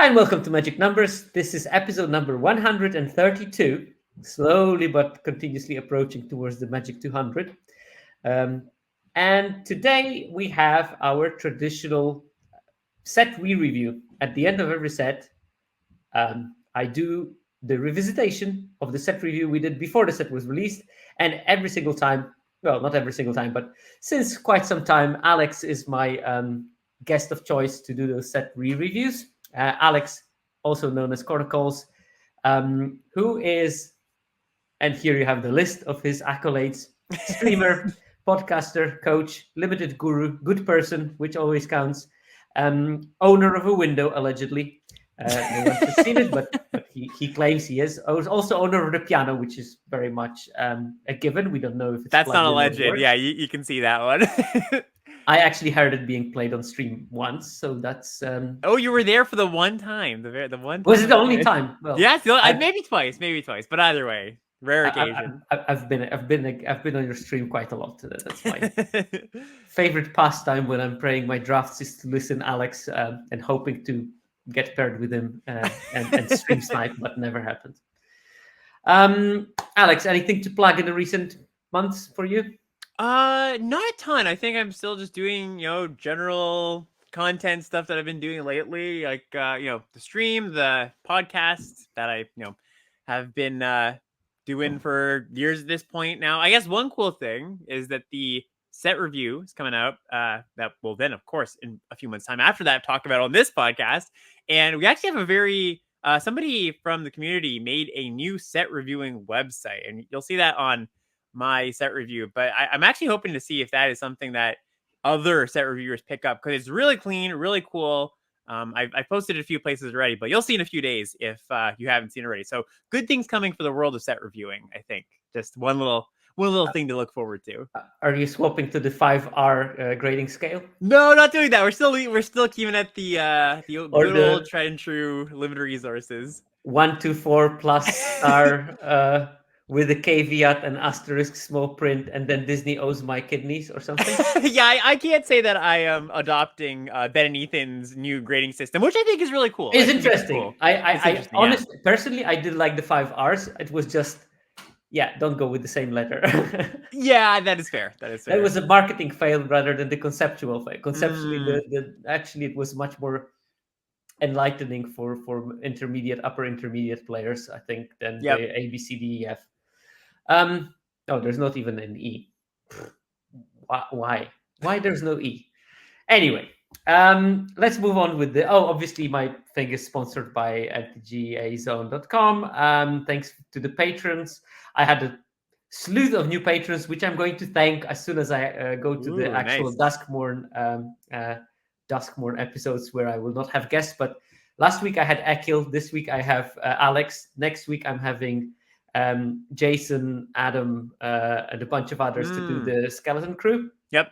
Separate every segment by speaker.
Speaker 1: Hi, and welcome to Magic Numbers. This is episode number 132, slowly but continuously approaching towards the Magic 200. And today we have our traditional set re-review. At the end of every set, I do the revisitation of the set review we did before the set was released. And every single time, well, not every single time, but since quite some time, Alex is my guest of choice to do those set re-reviews. Alex, also known as Corticals, who is, and here you have the list of his accolades: streamer, podcaster, coach, limited guru, good person, which always counts, owner of a window, allegedly. No one has seen it, but he claims he is. Also owner of the piano, which is very much a given. We don't know if it's
Speaker 2: That's not
Speaker 1: plugged in or
Speaker 2: alleged.
Speaker 1: works.
Speaker 2: Yeah, you can see that one.
Speaker 1: I actually heard it being played on stream once, so that's.
Speaker 2: Oh, you were there for the one time. The one time.
Speaker 1: Was it the only time? Well,
Speaker 2: yeah, maybe twice, but either way, rare occasion.
Speaker 1: I've been on your stream quite a lot today. That's my favorite pastime when I'm playing my drafts is to listen Alex and hoping to get paired with him and stream snipe, but never happened. Alex, anything to plug in the recent months for you?
Speaker 2: Not a ton. I think I'm still just doing, general content stuff that I've been doing lately, like the stream, the podcast that I, have been doing for years at this point now. I guess one cool thing is that the set review is coming out. That will then, of course, in a few months' time after that, talk about on this podcast. And we actually have a very somebody from the community made a new set reviewing website, and you'll see that on my set review. But I'm actually hoping to see if that is something that other set reviewers pick up, because it's really clean, really cool. I've posted it a few places already, but you'll see in a few days if you haven't seen it already. So good things coming for the world of set reviewing, I think. Just one little thing to look forward to.
Speaker 1: Are you swapping to the 5R grading scale?
Speaker 2: No, not doing that. We're still keeping at the good old tried and true limited resources.
Speaker 1: 1 to 4 plus star with a caveat and asterisk small print, and then Disney owes my kidneys or something.
Speaker 2: Yeah, I can't say that I am adopting Ben and Ethan's new grading system, which I think is really cool.
Speaker 1: It's interesting. Cool. I honestly,
Speaker 2: yeah.
Speaker 1: Personally, I did like the 5 R's. It was just, don't go with the same letter.
Speaker 2: Yeah, that is fair.
Speaker 1: It was a marketing fail rather than the conceptual fail. Conceptually, actually it was much more enlightening for upper intermediate players, I think, than the A, B, C, D, E, F. There's not even an E. Why there's no E? Anyway, let's move on with obviously my thing is sponsored by mtgazone.com. Thanks to the patrons. I had a slew of new patrons, which I'm going to thank as soon as I go to the actual Duskmorn episodes where I will not have guests. But last week I had Akil. This week I have Alex. Next week I'm having Jason, Adam, and a bunch of others to do the Skeleton Crew.
Speaker 2: Yep.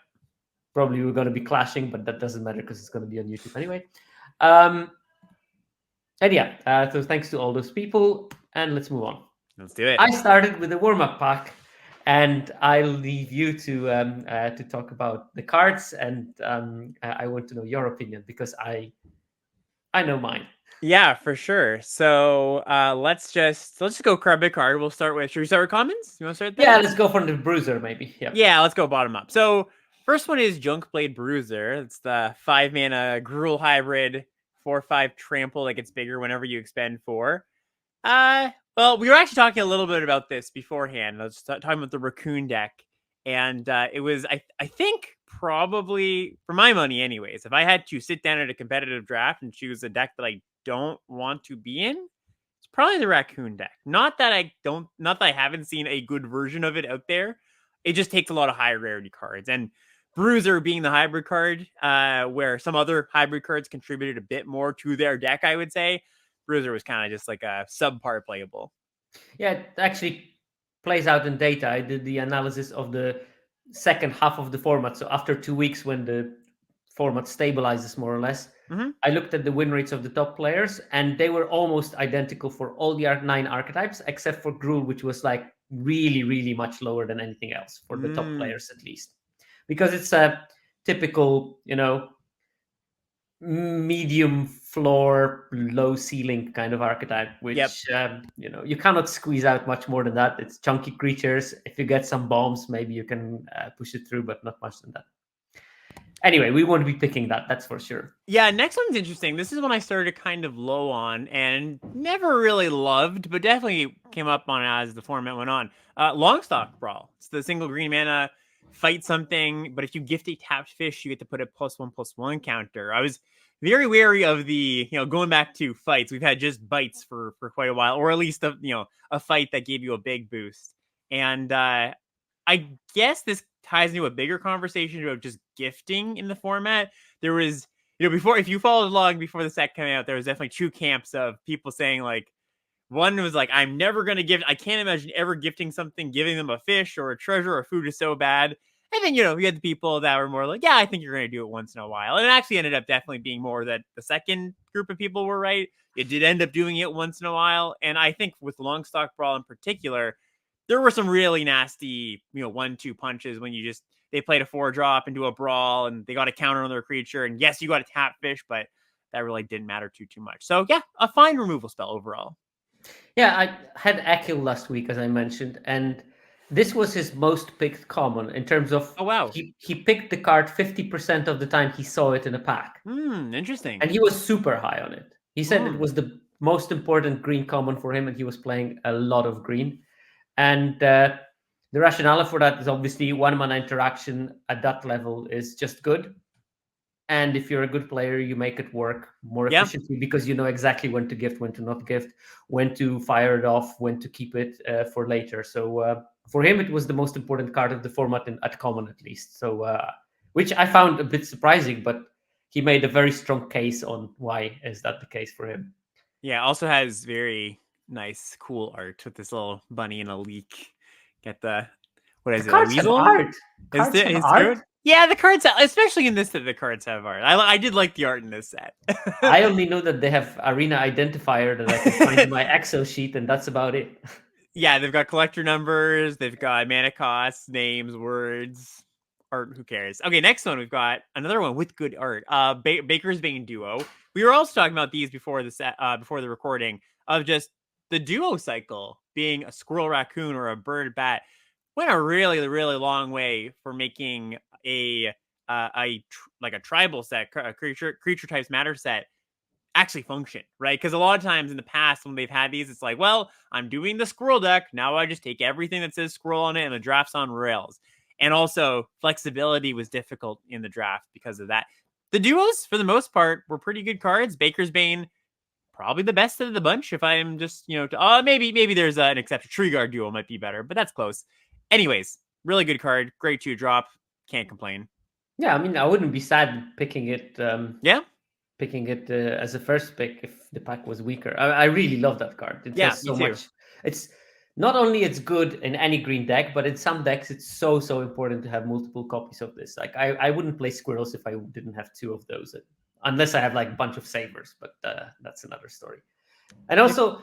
Speaker 1: Probably we're going to be clashing, but that doesn't matter because it's going to be on YouTube anyway. So thanks to all those people, and let's move on.
Speaker 2: Let's do it.
Speaker 1: I started with a warm-up pack, and I'll leave you to talk about the cards, and I want to know your opinion because I know mine.
Speaker 2: Yeah, for sure. So let's just go card by card. We'll start with. Should we start with commons? You want to start there?
Speaker 1: Yeah, let's go for the Bruiser, maybe.
Speaker 2: Yeah, let's go bottom up. So first one is Junkblade Bruiser. It's the 5-mana Gruul hybrid, 4/5 trample that gets bigger whenever you expend 4. Well, we were actually talking a little bit about this beforehand. I was talking about the Raccoon deck, and it was I think probably, for my money anyways, if I had to sit down at a competitive draft and choose a deck that I don't want to be in, it's probably the Raccoon deck. Not that I haven't seen a good version of it out there. It just takes a lot of high rarity cards, and Bruiser being the hybrid card, where some other hybrid cards contributed a bit more to their deck, I would say Bruiser was kind of just like a subpar playable.
Speaker 1: Yeah, it actually plays out in data. I did the analysis of the second half of the format. So after 2 weeks, when the format stabilizes more or less, I looked at the win rates of the top players, and they were almost identical for all the 9 archetypes, except for Gruul, which was like really, really much lower than anything else for the top players, at least. Because it's a typical, medium floor, low ceiling kind of archetype,
Speaker 2: Yep.
Speaker 1: which you cannot squeeze out much more than that. It's chunky creatures. If you get some bombs, maybe you can push it through, but not much than that. Anyway, we won't be picking that. That's for sure.
Speaker 2: Yeah, next one's interesting. This is one I started kind of low on and never really loved, but definitely came up on as the format went on. Longstock Brawl. It's the single green mana, fight something, but if you gift a tapped fish, you get to put a +1/+1 counter. I was very wary of the, going back to fights. We've had just bites for quite a while, or at least a fight that gave you a big boost. And I guess this ties into a bigger conversation about just gifting in the format. There was, before, if you followed along before the set came out, there was definitely two camps of people saying, like, one was like, I'm never going to give, I can't imagine ever gifting something, giving them a fish or a treasure or food is so bad. And then, you had the people that were more like, yeah, I think you're going to do it once in a while. And it actually ended up definitely being more that the second group of people were right. It did end up doing it once in a while. And I think with Longstock Brawl in particular, there were some really nasty, 1-2 punches when they played a 4-drop into a brawl and they got a counter on their creature. And yes, you got a tap fish, but that really didn't matter too much. So yeah, a fine removal spell overall.
Speaker 1: Yeah, I had Akil last week, as I mentioned, and this was his most picked common in terms of
Speaker 2: Oh, wow.
Speaker 1: he picked the card 50% of the time he saw it in a pack.
Speaker 2: Interesting.
Speaker 1: And he was super high on it. He said it
Speaker 2: Mm.
Speaker 1: was the most important green common for him, and he was playing a lot of green. And the rationale for that is obviously 1 mana interaction at that level is just good. And if you're a good player, you make it work more
Speaker 2: Yeah.
Speaker 1: efficiently because you know exactly when to gift, when to not gift, when to fire it off, when to keep it for later. So for him, it was the most important card of the format at common, at least. So which I found a bit surprising, but he made a very strong case on why is that the case for him.
Speaker 2: Yeah, also has very nice, cool art with this little bunny in a leak. Get what is
Speaker 1: The
Speaker 2: it, a
Speaker 1: cards have
Speaker 2: weasel?
Speaker 1: art.
Speaker 2: Is
Speaker 1: Cards have
Speaker 2: his
Speaker 1: art.
Speaker 2: throat? Yeah, the cards, especially in this set, the cards have art. I did like the art in this set.
Speaker 1: I only know that they have arena identifier that I can find in my Excel sheet, and that's about it.
Speaker 2: Yeah, they've got collector numbers, they've got mana costs, names, words, art. Who cares? Okay, next one we've got another one with good art. Baker's Bane duo. We were also talking about these before the set, before the recording, of just the duo cycle being a squirrel raccoon or a bird bat went a really really long way for making like a tribal set, a creature types matter set actually function, right? Because a lot of times in the past when they've had these, it's like, well, I'm doing the squirrel deck. Now I just take everything that says squirrel on it and the draft's on rails. And also flexibility was difficult in the draft because of that. The duos, for the most part, were pretty good cards. Baker's Bane, probably the best of the bunch. If I'm just, maybe there's an exception. Tree Guard duo might be better, but that's close. Anyways, really good card. Great 2-drop. Can't complain.
Speaker 1: Yeah, I mean, I wouldn't be sad picking it.
Speaker 2: Yeah.
Speaker 1: Picking it as a first pick if the pack was weaker. I really love that card. It
Speaker 2: Yeah,
Speaker 1: has
Speaker 2: me
Speaker 1: so
Speaker 2: too.
Speaker 1: much. It's not only it's good in any green deck, but in some decks it's so important to have multiple copies of this. Like I wouldn't play squirrels if I didn't have 2 of those, unless I have like a bunch of savers. But that's another story. And also,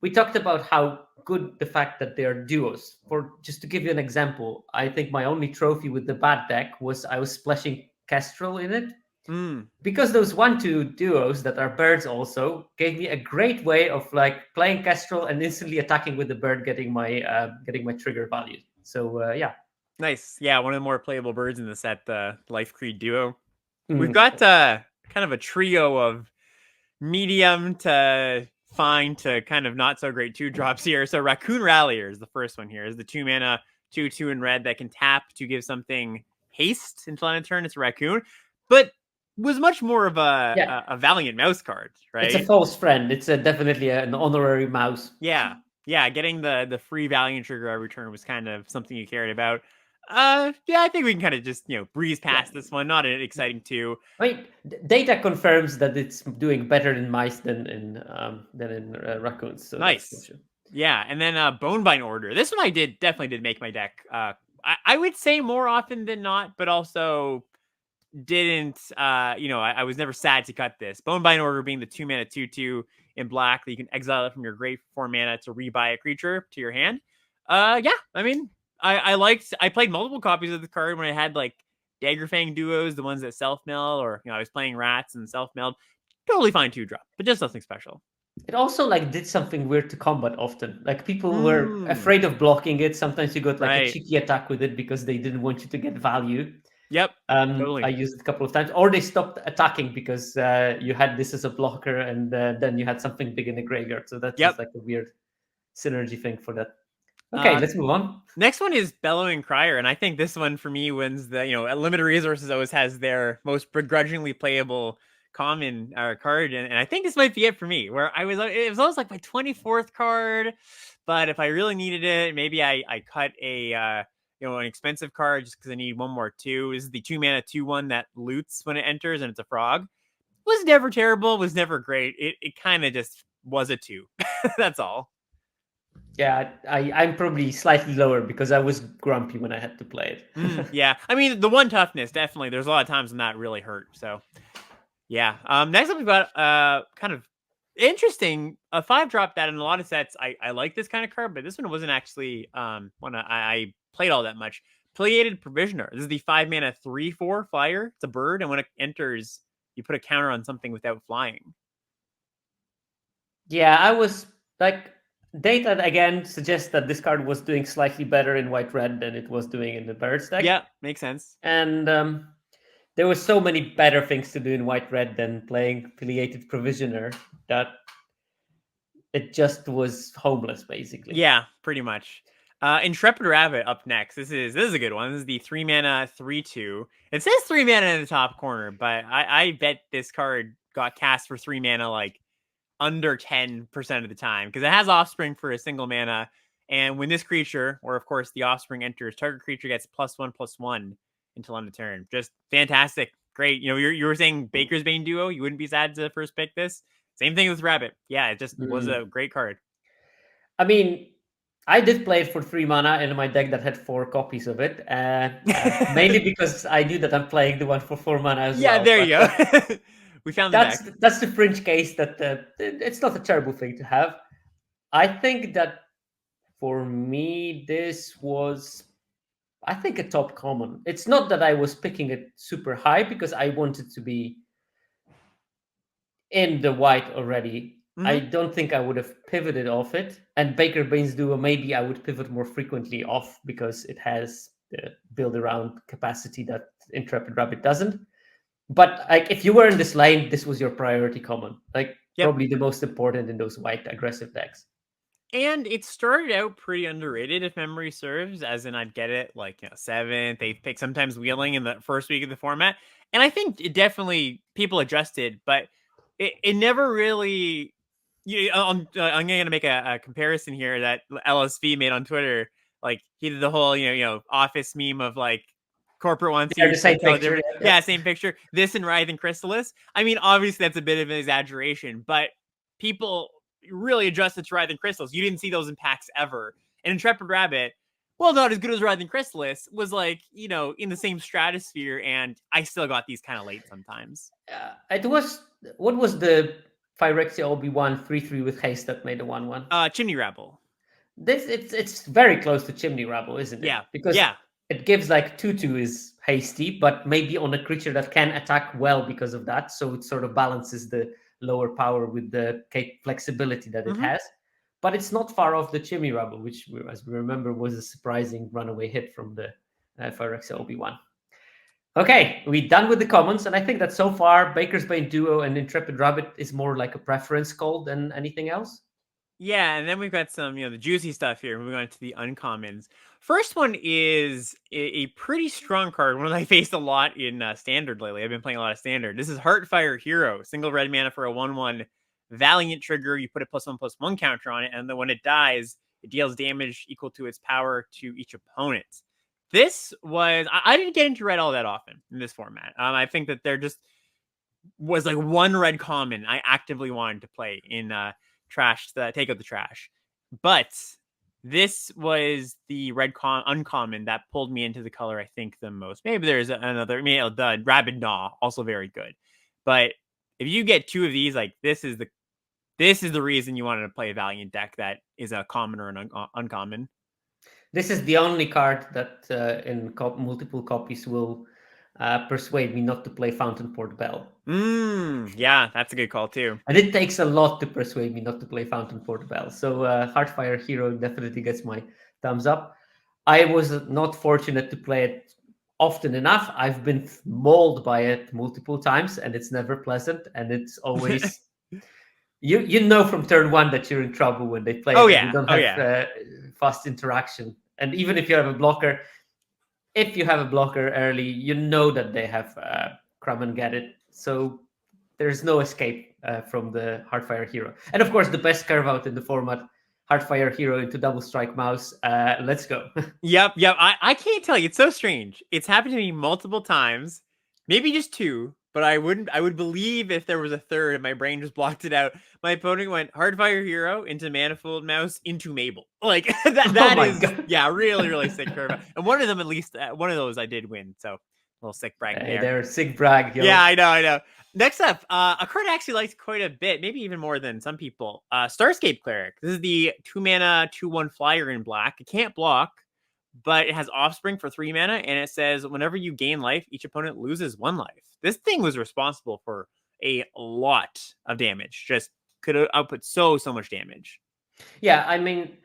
Speaker 1: we talked about how good the fact that they are duos. For just to give you an example, I think my only trophy with the bad deck was I was splashing Kestrel in it. Because those 1/2 duos that are birds also gave me a great way of like playing Kestrel and instantly attacking with the bird, getting my trigger value. So yeah,
Speaker 2: Nice. Yeah, one of the more playable birds in the set, the Life Creed duo. We've
Speaker 1: Mm.
Speaker 2: got kind of a trio of medium to fine to kind of not so great 2-drops here. So Raccoon Rallier is the first one here. Is the 2 mana 2/2 in red that can tap to give something haste until end of turn. It's a raccoon, but was much more of
Speaker 1: Yeah.
Speaker 2: a Valiant Mouse card,
Speaker 1: It's a
Speaker 2: right?
Speaker 1: false friend. It's definitely an honorary mouse.
Speaker 2: Yeah. Getting the free Valiant trigger every turn was kind of something you cared about. Yeah, I think we can kind of just breeze
Speaker 1: Yeah.
Speaker 2: past this one. Not an exciting 2.
Speaker 1: I mean, data confirms that it's doing better in mice than in raccoons. So that's for
Speaker 2: Nice.
Speaker 1: sure.
Speaker 2: Yeah, and then Bonebine Order. This one I definitely did make my deck. I would say more often than not, but also didn't. I was never sad to cut this. Bonebine Order being the 2 mana 2/2 in black that you can exile it from your grave for 4 mana to rebuy a creature to your hand. Yeah, I mean, I played multiple copies of the card when I had like Daggerfang duos, the ones that self-mill, or I was playing rats and self-milled, totally fine 2-drop, but just nothing special.
Speaker 1: It also like did something weird to combat often. Like people were afraid of blocking it. Sometimes you got like a
Speaker 2: Right.
Speaker 1: cheeky attack with it because they didn't want you to get value.
Speaker 2: Yep.
Speaker 1: I
Speaker 2: Totally.
Speaker 1: used it a couple of times, or they stopped attacking because you had this as a blocker, and then you had something big in the graveyard. So that was
Speaker 2: Yep.
Speaker 1: like a weird synergy thing for that. Okay, let's move on.
Speaker 2: Next one is Bellowing Crier, and I think this one for me wins the Limited Resources always has their most begrudgingly playable common card, and I think this might be it for me. Where it was always like my 24th card, but if I really needed it, maybe I cut a an expensive card just because I need one more 2. This is the 2-mana 2/1 that loots when it enters, and it's a frog. Was never terrible, was never great. It kind of just was a 2. That's all.
Speaker 1: Yeah, I'm probably slightly lower because I was grumpy when I had to play it.
Speaker 2: Yeah, I mean the 1 toughness definitely. There's a lot of times when that really hurt. So yeah. Next up we've got kind of interesting a 5-drop that in a lot of sets I like this kind of card, but this one wasn't actually one I played all that much. Pleiated Provisioner. This is the 5-mana 3/4 flyer. It's a bird, and when it enters, you put a counter on something without flying.
Speaker 1: Yeah, I was like, data again suggests that this card was doing slightly better in white-red than it was doing in the birds deck.
Speaker 2: Yeah, makes sense.
Speaker 1: And there were so many better things to do in white-red than playing Affiliated Provisioner that it just was homeless, basically.
Speaker 2: Yeah, pretty much. Intrepid Rabbit up next. This is a good one. This is the 3-mana 3/2. It says 3 mana in the top corner, but I bet this card got cast for 3 mana like under 10% of the time because it has Offspring for a single mana. And when this creature, or of course the Offspring enters, target creature gets +1/+1 until end of turn. Just fantastic. Great. You were saying Baker's Bane duo. You wouldn't be sad to first pick this. Same thing with Rabbit. Yeah, it just was a great card.
Speaker 1: I mean, I did play it for 3 mana in my deck that had 4 copies of it. Mainly because I knew that I'm playing the one for 4 mana as well.
Speaker 2: Yeah, there you go. We found the deck.
Speaker 1: That's the fringe case that it's not a terrible thing to have. I think that for me, this was, I think, a top common. It's not that I was picking it super high because I wanted to be in the white already. I don't think I would have pivoted off it. And Baker Bane's duo, maybe I would pivot more frequently off because it has the build around capacity that Intrepid Rabbit doesn't. But like, if you were in this lane, this was your priority common. Like, probably the most important in those white aggressive decks.
Speaker 2: And it started out pretty underrated, if memory serves, as in I'd get it like 7th, 8th pick, sometimes wheeling in the first week of the format. And I think it definitely people adjusted, but it never really. I'm going to make a comparison here that LSV made on Twitter. Like he did the whole office meme of like corporate wants you
Speaker 1: the same picture.
Speaker 2: Yeah, same picture. This and Writhe and Chrysalis. I mean, obviously that's a bit of an exaggeration, but people really adjusted to Writhe and Chrysalis. You didn't see those in packs ever. And Intrepid Rabbit, well, not as good as Writhe and Chrysalis, was like, in the same stratosphere, and I still got these kind of late sometimes.
Speaker 1: What was the Phyrexia Obi-Wan 3/3 with haste that made the 1/1?
Speaker 2: Chimney Rabble.
Speaker 1: It's very close to Chimney Rabble, isn't it?
Speaker 2: Yeah.
Speaker 1: Because it gives like 2/2 is hasty, but maybe on a creature that can attack well because of that. So it sort of balances the lower power with the flexibility that it has. But it's not far off the Chimney Rabble, which, as we remember, was a surprising runaway hit from the Phyrexia Obi-Wan. Okay, we're done with the commons, and I think that so far Baker's Bane Duo and Intrepid Rabbit is more like a preference call than anything else.
Speaker 2: Yeah, and then we've got some, the juicy stuff here. Moving on to the uncommons. First one is a pretty strong card, one that I faced a lot in Standard lately. I've been playing a lot of Standard. This is Heartfire Hero, single red mana for a 1/1 Valiant trigger. You put a +1/+1 counter on it, and then when it dies, it deals damage equal to its power to each opponent. This was, I didn't get into red all that often in this format. I think that there just was like one red common I actively wanted to play in trash, take out the trash. But this was the red uncommon that pulled me into the color I think the most. Maybe there's another, the Rabid Gnaw, also very good. But if you get 2 of these, like this is the reason you wanted to play a Valiant deck that is a common or an uncommon.
Speaker 1: This is the only card that in multiple copies will persuade me not to play Fountain Port Bell.
Speaker 2: Yeah, that's a good call too.
Speaker 1: And it takes a lot to persuade me not to play Fountain Port Bell. So Heartfire Hero definitely gets my thumbs up. I was not fortunate to play it often enough. I've been mauled by it multiple times, and it's never pleasant. And it's always you know from turn one that you're in trouble when they play it, and you don't have fast interaction. And even if you have a blocker, if you have a blocker early, you know that they have Crumb and Get It. So there's no escape from the Heartfire Hero. And of course, the best curve out in the format, Heartfire Hero into Double Strike Mouse. Let's go.
Speaker 2: Yep. I can't tell you. It's so strange. It's happened to me multiple times, maybe just two, but I would believe if there was a third and my brain just blocked it out. My opponent went Hardfire Hero into Manifold Mouse into Mabel. Like that is, God. Yeah, really, really sick curve. And one of them, at least, one of those I did win. So a little sick brag there.
Speaker 1: They're sick brag. Yo.
Speaker 2: Yeah, I know. Next up, a card I actually liked quite a bit, maybe even more than some people. Starscape Cleric. This is the 2-mana 2/1 flyer in black. It can't block, but it has Offspring for 3 mana, and it says whenever you gain life, each opponent loses 1 life. This thing was responsible for a lot of damage. Just could output so much damage.
Speaker 1: Yeah, I mean,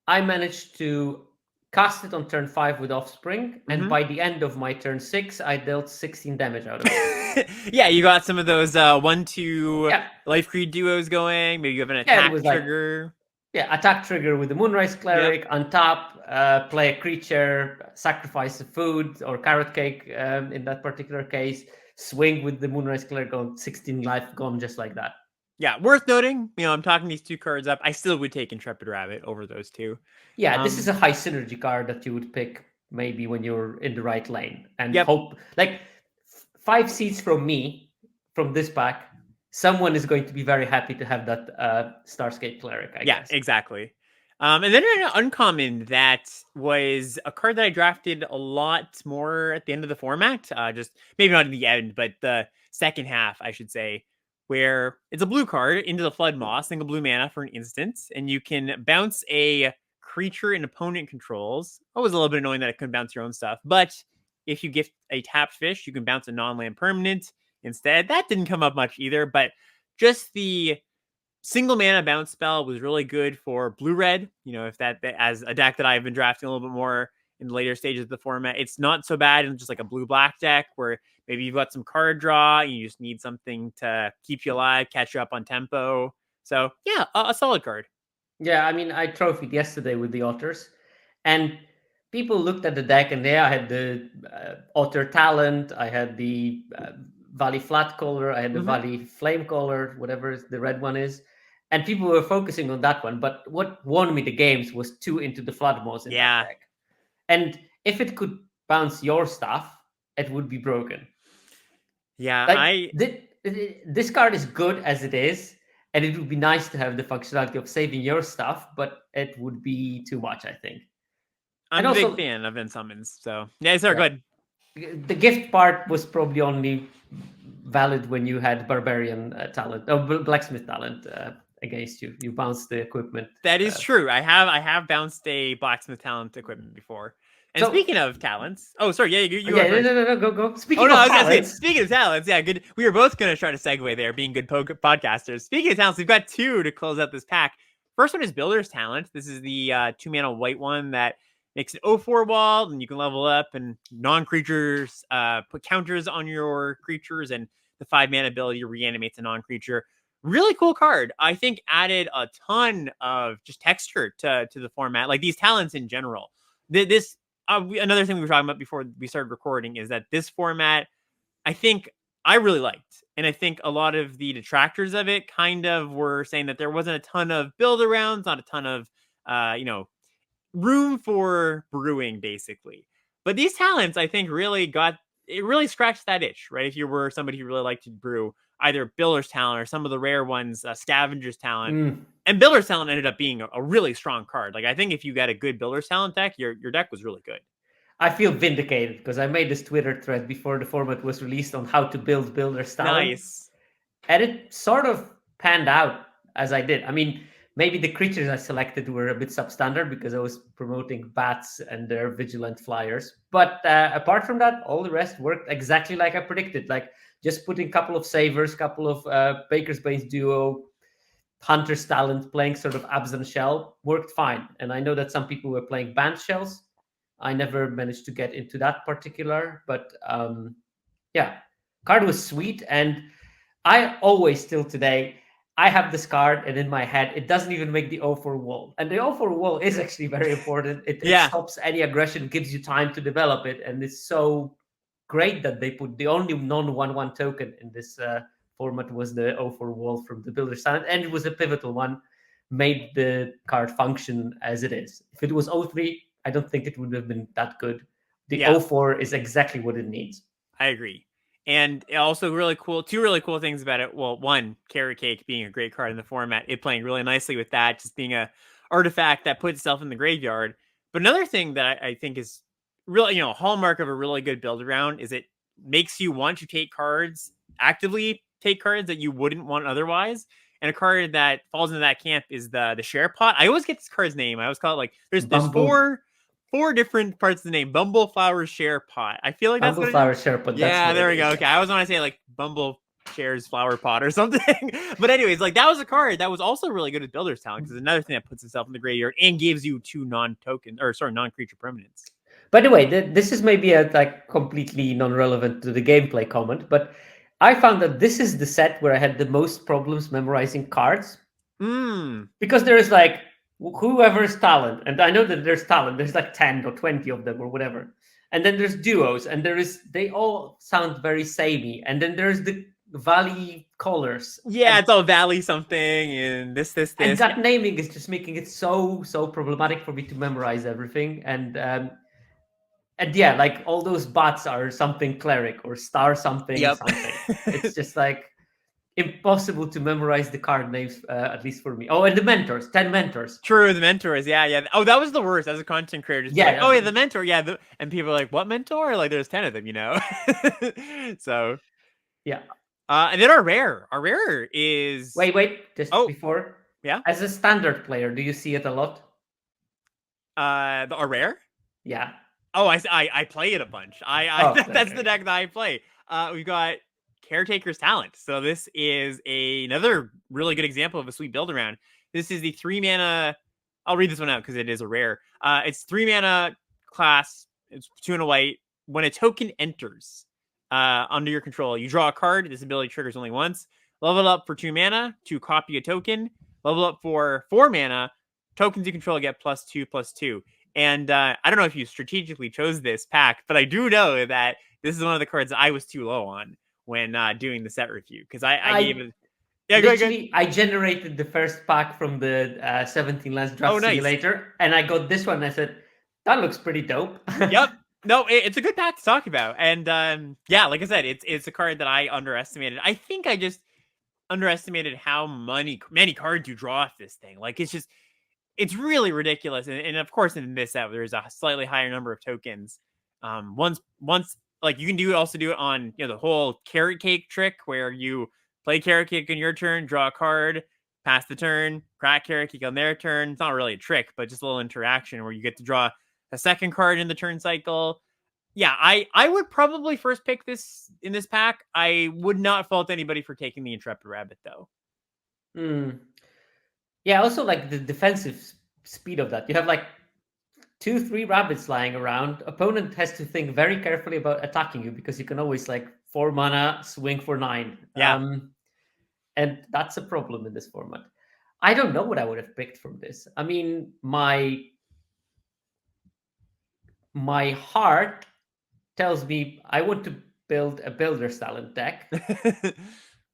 Speaker 1: I managed to cast it on turn 5 with Offspring, and by the end of my turn 6, I dealt 16 damage out of it.
Speaker 2: Yeah, you got some of those 1/2 life creed duos going. Maybe you have an attack trigger.
Speaker 1: Attack trigger with the Moonrise Cleric, untap, play a creature, sacrifice a food or carrot cake in that particular case, swing with the Moonrise Cleric on 16 life gone just like that.
Speaker 2: Yeah, worth noting, I'm talking these 2 cards up. I still would take Intrepid Rabbit over those 2.
Speaker 1: Yeah, this is a high synergy card that you would pick maybe when you're in the right lane. And hope, like, 5 seats from me, from this pack, someone is going to be very happy to have that Starscape Cleric, I guess.
Speaker 2: Yeah, exactly. And then an uncommon that was a card that I drafted a lot more at the end of the format. Just maybe not in the end, but the second half, I should say, where it's a blue card into the Flood Moss, single blue mana for an instant, and you can bounce a creature an opponent controls. It was a little bit annoying that it couldn't bounce your own stuff, but if you gift a tapped fish, you can bounce a non-land permanent instead. That didn't come up much either, but just the single mana bounce spell was really good for blue-red. If that as a deck that I've been drafting a little bit more in the later stages of the format, it's not so bad in just like a blue-black deck where maybe you've got some card draw and you just need something to keep you alive, catch you up on tempo. So yeah, a solid card.
Speaker 1: Yeah, I mean, I trophied yesterday with the Otters, and people looked at the deck, and I had the Otter Talent, I had the Valley Flat Color, I had the Valley Flame Color, whatever the red one is, and people were focusing on that one. But what won me the games was 2 into the Flood Moss in that deck. And if it could bounce your stuff, it would be broken.
Speaker 2: Yeah,
Speaker 1: this card is good as it is, and it would be nice to have the functionality of saving your stuff, but it would be too much, I think.
Speaker 2: I'm a big fan of Summons, so yeah, sorry, go ahead.
Speaker 1: The gift part was probably only valid when you had Barbarian talent, or Blacksmith talent against you. You bounced the equipment.
Speaker 2: That is true. I have bounced a Blacksmith talent equipment before. And speaking of talents, no,
Speaker 1: go. Speaking of talents,
Speaker 2: speaking of talents, yeah, good. We were both going to try to segue there, being good podcasters. Speaking of talents, we've got 2 to close out this pack. First one is Builder's Talent. This is the 2-mana white one that makes an 0/4 wall, and you can level up, and non-creatures put counters on your creatures, and the 5-mana ability reanimates a non-creature. Really cool card. I think added a ton of just texture to the format, like these talents in general. This. Another thing we were talking about before we started recording is that this format, I think I really liked. And I think a lot of the detractors of it kind of were saying that there wasn't a ton of build arounds, not a ton of, room for brewing, basically. But these talents, I think, really scratched that itch, right? If you were somebody who really liked to brew either Builder's Talent or some of the rare ones, Scavenger's Talent. And Builder's Talent ended up being a really strong card. Like, I think if you got a good Builder's Talent deck, your deck was really good.
Speaker 1: I feel vindicated because I made this Twitter thread before the format was released on how to build Builder's Talent.
Speaker 2: Nice.
Speaker 1: And it sort of panned out as I did. I mean, Maybe the creatures I selected were a bit substandard because I was promoting bats and their vigilant flyers. But apart from that, all the rest worked exactly like I predicted. Like just putting a couple of savers, couple of Baker's Bane's duo, Hunter's Talent, playing sort of Abs and Shell worked fine. And I know that some people were playing band shells. I never managed to get into that particular, but yeah, card was sweet. And I always still today, I have this card and in my head, it doesn't even make the O4 wall. And the O4 wall is actually very important. It
Speaker 2: Yeah.
Speaker 1: stops any aggression, gives you time to develop it. And it's so great that they put the only non-1/1 token in this format was the O4 wall from the Builder's Talent. And it was a pivotal one, made the card function as it is. If it was O3, I don't think it would have been that good. The
Speaker 2: Yeah.
Speaker 1: O4 is exactly what it needs.
Speaker 2: I agree. And also really cool, two really cool things about it. Well, one, Carrot Cake being a great card in the format, it playing really nicely with that, just being a artifact that puts itself in the graveyard. But another thing that I think is really, a hallmark of a really good build around is it makes you want to take cards, actively take cards that you wouldn't want otherwise. And a card that falls into that camp is the share pot. I always get this card's name. I always call it like there's four different parts of the name. Bumbleflower Share Pot. I feel like that's what it is.
Speaker 1: Bumbleflower Share Pot.
Speaker 2: Yeah, there we go. Okay, I was want to say like Bumble Shares Flower Pot or something. But anyways, like that was a card that was also really good with Builder's Talent because it's another thing that puts itself in the graveyard and gives you two non-creature permanents.
Speaker 1: By the way, this is maybe a like completely non-relevant to the gameplay comment, but I found that this is the set where I had the most problems memorizing cards. Because there is like whoever's talent, and I know that there's talent, there's like 10 or 20 of them or whatever. And then there's duos, and they all sound very samey. And then there's the Valley colors.
Speaker 2: Yeah, it's all Valley something and this.
Speaker 1: And that naming is just making it so problematic for me to memorize everything. And yeah, like all those bots are something cleric or star something something. It's just like impossible to memorize the card names, at least for me. Oh, and the mentors, 10 mentors.
Speaker 2: True, the mentors. Yeah. Oh, that was the worst as a content creator. Just like, oh yeah, the mentor. Yeah, and people are like, "What mentor?" Like, there's 10 of them, So
Speaker 1: yeah.
Speaker 2: And then our rare is
Speaker 1: wait, just before.
Speaker 2: Yeah.
Speaker 1: As a standard player, do you see it a lot?
Speaker 2: Our rare.
Speaker 1: Yeah.
Speaker 2: Oh, I play it a bunch. That's the deck that I play. We've got Caretaker's Talent. So this is another really good example of a sweet build around. This is the 3 mana. I'll read this one out because it is a rare. It's 3 mana class. It's 2 and a white. When a token enters under your control, you draw a card. This ability triggers only once. Level up for 2 mana to copy a token. Level up for 4 mana. Tokens you control get +2/+2. And I don't know if you strategically chose this pack, but I do know that this is one of the cards that I was too low on when doing the set review because I gave it. Yeah, go ahead.
Speaker 1: I generated the first pack from the 17 Lands Draft Simulator, and I got this one. And I said, "That looks pretty dope."
Speaker 2: Yep. No, it's a good pack to talk about, and yeah, like I said, it's a card that I underestimated. I think I just underestimated how many cards you draw off this thing. Like it's really ridiculous. And of course, in this set, there's a slightly higher number of tokens. Once like you can also do it on the whole Carrot Cake trick where you play Carrot Cake on your turn, draw a card, pass the turn, crack Carrot Cake on their turn. It's not really a trick, but just a little interaction where you get to draw a second card in the turn cycle. Yeah, I would probably first pick this in this pack. I would not fault anybody for taking the Intrepid Rabbit though.
Speaker 1: Yeah, also like the defensive speed of that. You have like 2-3 rabbits lying around. Opponent has to think very carefully about attacking you because you can always like 4 mana swing for 9.
Speaker 2: Yeah.
Speaker 1: And that's a problem in this format. I don't know what I would have picked from this. I mean, my heart tells me I want to build a Builder's Talent deck.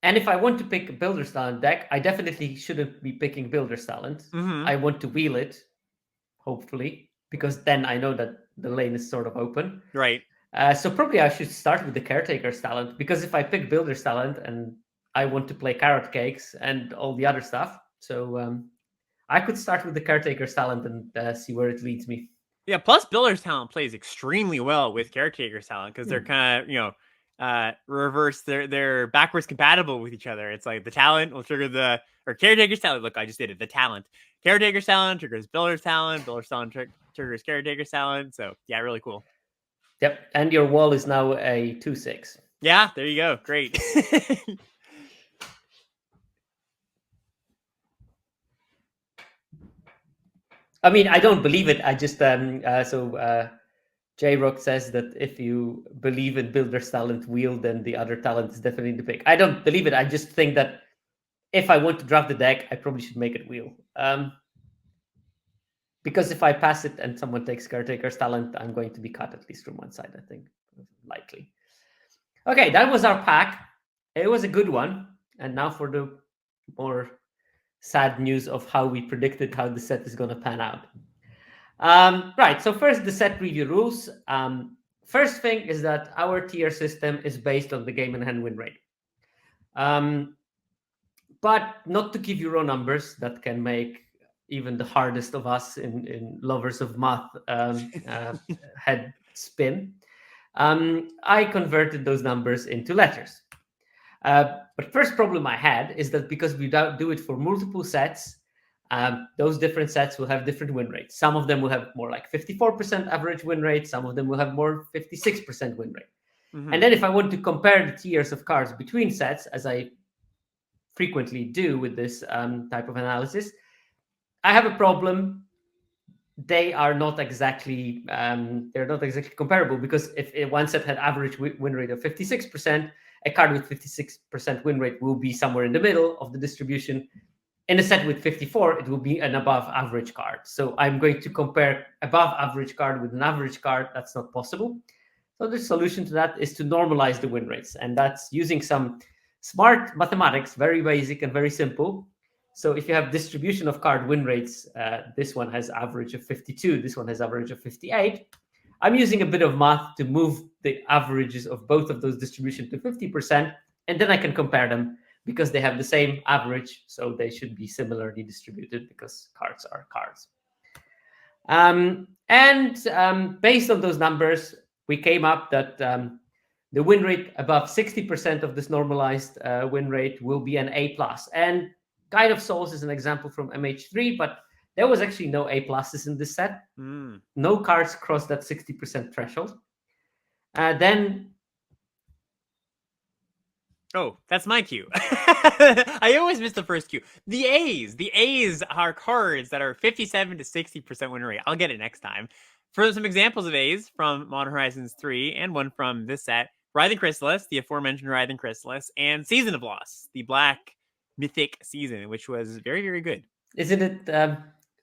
Speaker 1: And if I want to pick a Builder's Talent deck, I definitely shouldn't be picking Builder's Talent. I want to wheel it, hopefully, because then I know that the lane is sort of open.
Speaker 2: Right.
Speaker 1: So probably I should start with the Caretaker's Talent, because if I pick Builder's Talent and I want to play Carrot Cakes and all the other stuff, so I could start with the Caretaker's Talent and see where it leads me.
Speaker 2: Yeah, plus Builder's Talent plays extremely well with Caretaker's Talent because they're kind of, reverse. They're backwards compatible with each other. It's like the talent will trigger caretaker's talent. Look, I just did it. The talent. Caretaker's talent triggers builder's talent. Builder's talent triggers caretaker's talent. So yeah, really cool.
Speaker 1: Yep. And your wall is now a 2/6.
Speaker 2: Yeah, there you go. Great.
Speaker 1: I mean, I don't believe it. I just J-Rock says that if you believe in builder's talent wheel, then the other talent is definitely the pick. I don't believe it. I just think that if I want to draft the deck, I probably should make it wheel. Because if I pass it and someone takes caretaker's talent, I'm going to be cut at least from one side, I think, likely. Okay, that was our pack. It was a good one. And now for the more sad news of how we predicted how the set is going to pan out. Right, so first, the set review rules. First thing is that our tier system is based on the game and hand win rate. But not to give you raw numbers that can make even the hardest of us in lovers of math head spin. I converted those numbers into letters. But first problem I had is that because we do it for multiple sets, those different sets will have different win rates. Some of them will have more like 54% average win rate. Some of them will have more 56% win rate. Mm-hmm. And then if I want to compare the tiers of cards between sets, as I frequently do with this type of analysis, I have a problem. They are not exactly comparable, because if one set had average win rate of 56%, a card with 56% win rate will be somewhere in the middle of the distribution. In a set with 54, it will be an above average card. So I'm going to compare above average card with an average card. That's not possible. So the solution to that is to normalize the win rates. And that's using some smart mathematics, very basic and very simple. So if you have distribution of card win rates, this one has average of 52, this one has average of 58. I'm using a bit of math to move the averages of both of those distribution to 50%, and then I can compare them because they have the same average, so they should be similarly distributed because cards are cards. Based on those numbers, we came up that the win rate above 60% of this normalized win rate will be an A+. And Guide of Souls is an example from MH3, but there was actually no A pluses in this set. No cards crossed that 60% threshold.
Speaker 2: Oh, that's my cue. I always miss the first cue. The A's are cards that are 57 to 60% win rate. I'll get it next time. For some examples of A's from Modern Horizons 3 and one from this set, Writhing Chrysalis, the aforementioned Writhing Chrysalis, and Season of Loss, the black mythic season, which was very, very good.
Speaker 1: Isn't it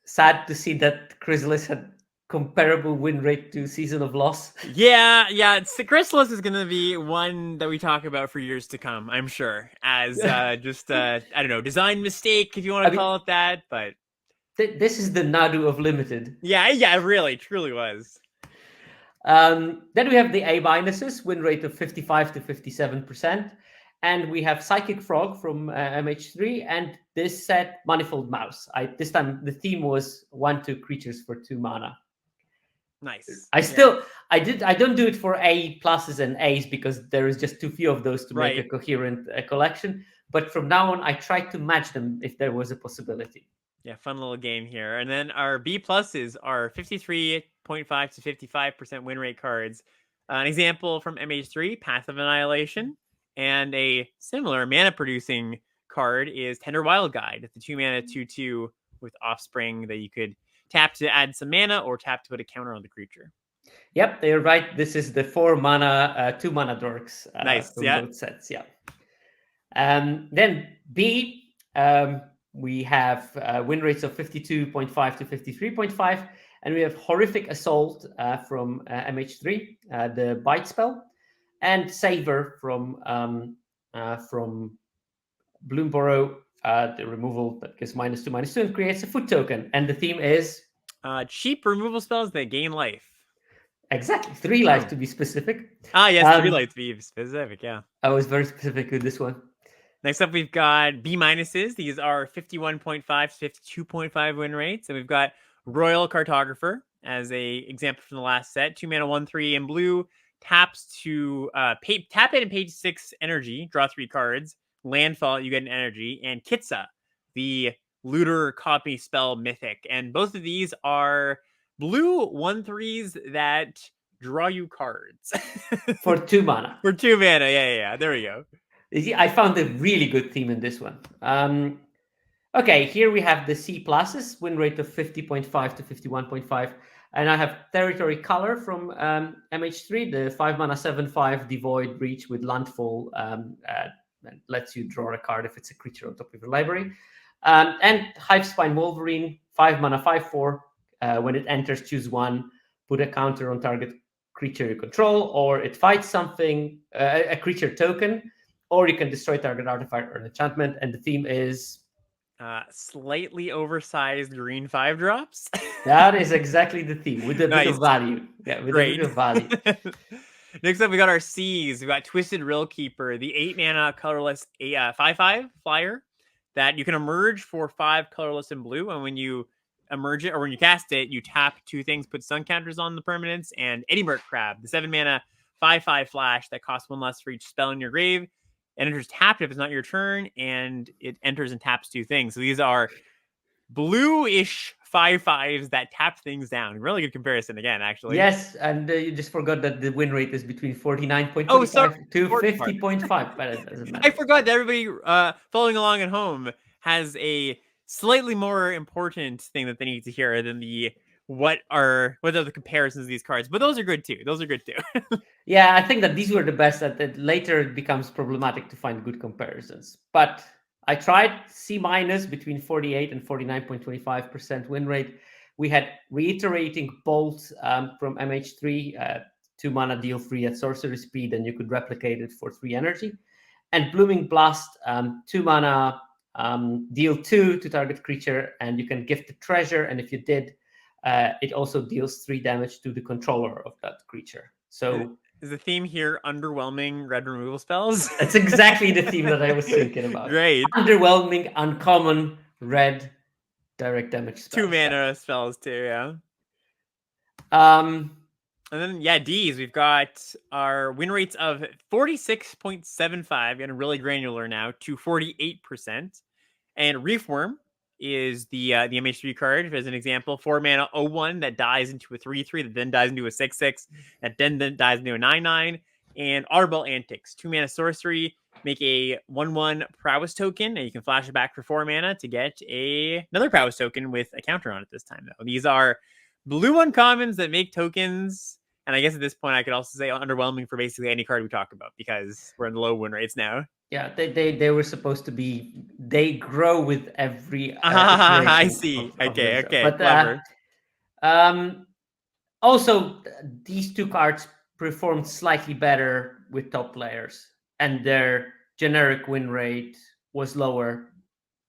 Speaker 1: sad to see that Chrysalis had comparable win rate to Season of Loss?
Speaker 2: Yeah. Chrysalis is going to be one that we talk about for years to come, I'm sure, as just, I don't know, design mistake, if you want to call it that, but...
Speaker 1: This is the Nadu of Limited.
Speaker 2: Yeah, really, truly was.
Speaker 1: Then we have the A minuses, win rate of 55 to 57%. And we have Psychic Frog from MH3, and this set, Manifold Mouse. This time the theme was 1/2 creatures for 2 mana.
Speaker 2: Nice.
Speaker 1: I don't do it for A pluses and A's because there is just too few of those to make a coherent collection. But from now on, I tried to match them if there was a possibility.
Speaker 2: Yeah, fun little game here. And then our B pluses are 53.5 to 55% win rate cards. An example from MH3, Path of Annihilation. And a similar mana-producing card is Tender Wild Guide. It's a 2-mana 2/2 with Offspring that you could tap to add some mana or tap to put a counter on the creature.
Speaker 1: Yep, they're right. This is the 4-mana, 2-mana dorks.
Speaker 2: Nice,
Speaker 1: from both sets, yeah. Then B, we have win rates of 52.5 to 53.5, and we have Horrific Assault from MH3, the bite spell. And Savor from Bloomborough, the removal that gives -2/-2 and creates a food token. And the theme is
Speaker 2: cheap removal spells that gain life.
Speaker 1: Exactly, 3 life to be specific.
Speaker 2: Yes, 3 life to be specific. Yeah,
Speaker 1: I was very specific with this one.
Speaker 2: Next up, we've got B minuses. These are 51.5 to 52.5 win rates, and we've got Royal Cartographer as a example from the last set. 2-mana 1/3 in blue. taps to tap it and pay 6 energy, draw 3 cards. Landfall, you get an energy, and Kitsa, the looter copy spell mythic. And both of these are blue 1/3s that draw you cards.
Speaker 1: For 2 mana.
Speaker 2: For 2 mana, yeah. There we go.
Speaker 1: I found a really good theme in this one. Okay, here we have the C pluses, win rate of 50.5 to 51.5. And I have territory color from MH3, the 5 mana 7/5 devoid reach with landfall, and lets you draw a card if it's a creature on top of your library. And Hivespine Wolverine, 5 mana 5/4. When it enters, choose one, put a counter on target creature you control, or it fights something, a creature token, or you can destroy target artifact or enchantment. And the theme is
Speaker 2: slightly oversized green 5-drops.
Speaker 1: That is exactly the theme, with a
Speaker 2: Nice.
Speaker 1: bit of value. Yeah, with
Speaker 2: Great.
Speaker 1: a bit of value.
Speaker 2: Next up, we got our C's. We got Twisted Rill Keeper, the 8 mana colorless 5/5 flyer that you can emerge for 5 colorless and blue. And when you emerge it, or when you cast it, you tap 2 things, put stun counters on the permanents. And Edinburgh Crab, the 7 mana 5/5 flash that costs 1 less for each spell in your grave. It enters tapped if it's not your turn, and it enters and taps 2 things. So these are blue-ish 5/5s that tap things down. Really good comparison again, actually.
Speaker 1: Yes, and you just forgot that the win rate is between 49.25 to 50.5, but it doesn't matter.
Speaker 2: I forgot that everybody following along at home has a slightly more important thing that they need to hear than what are the comparisons of these cards. But those are good too.
Speaker 1: Yeah, I think that these were the best. That later it becomes problematic to find good comparisons. But I tried C- between 48 and 49.25% win rate. We had Reiterating Bolt from MH3, 2 mana, deal 3 at sorcery speed, and you could replicate it for 3 energy. And Blooming Blast, 2 mana, deal 2 to target creature, and you can gift a treasure. And if you did, it also deals 3 damage to the controller of that creature. So
Speaker 2: is the theme here underwhelming red removal spells?
Speaker 1: That's exactly the theme that I was thinking about.
Speaker 2: Great.
Speaker 1: Underwhelming, uncommon, red direct damage spells.
Speaker 2: 2 mana spells too, yeah.
Speaker 1: And
Speaker 2: then, D's, we've got our win rates of 46.75, getting really granular now, to 48%. And Reform is the MH3 card, as an example. 4 mana 0/1 that dies into a 3/3, that then dies into a 6/6, that then dies into a 9/9. And Arbol Antics, 2 mana sorcery, make a 1/1 prowess token, and you can flash it back for 4 mana to get another prowess token with a counter on it this time, though. These are blue uncommons that make tokens, and I guess at this point I could also say underwhelming for basically any card we talk about, because we're in the low win rates now.
Speaker 1: Yeah, they were supposed to be. They grow with every.
Speaker 2: I see. Okay.
Speaker 1: But
Speaker 2: clever.
Speaker 1: Also, these 2 cards performed slightly better with top players, and their generic win rate was lower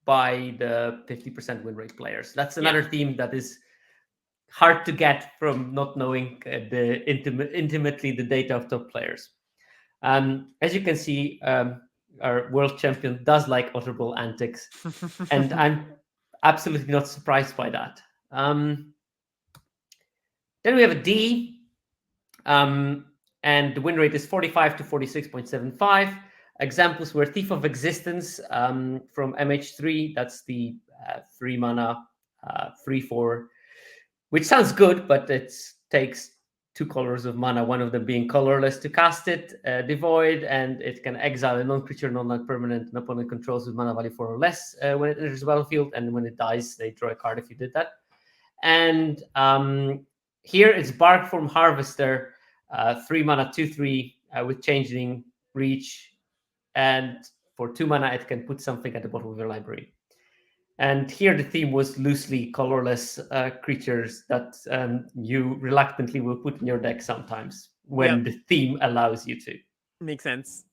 Speaker 1: by the 50% win rate players. That's another theme that is hard to get from not knowing intimately the data of top players. As you can see, our world champion does like Otterball Antics, and I'm absolutely not surprised by that. Then we have a D, and the win rate is 45 to 46.75. Examples were Thief of Existence from MH3. That's the 3 mana 3/4, which sounds good, but it takes 2 colors of mana, one of them being colorless to cast it, devoid, and it can exile a non-creature, non-land permanent, an opponent controls with mana value 4 or less when it enters the battlefield, and when it dies, they draw a card if you did that. And here it's Barkform Harvester, 3 mana 2/3 with Changeling Reach, and for 2 mana it can put something at the bottom of your library. And here the theme was loosely colorless creatures that you reluctantly will put in your deck sometimes when the theme allows you to.
Speaker 2: Makes sense.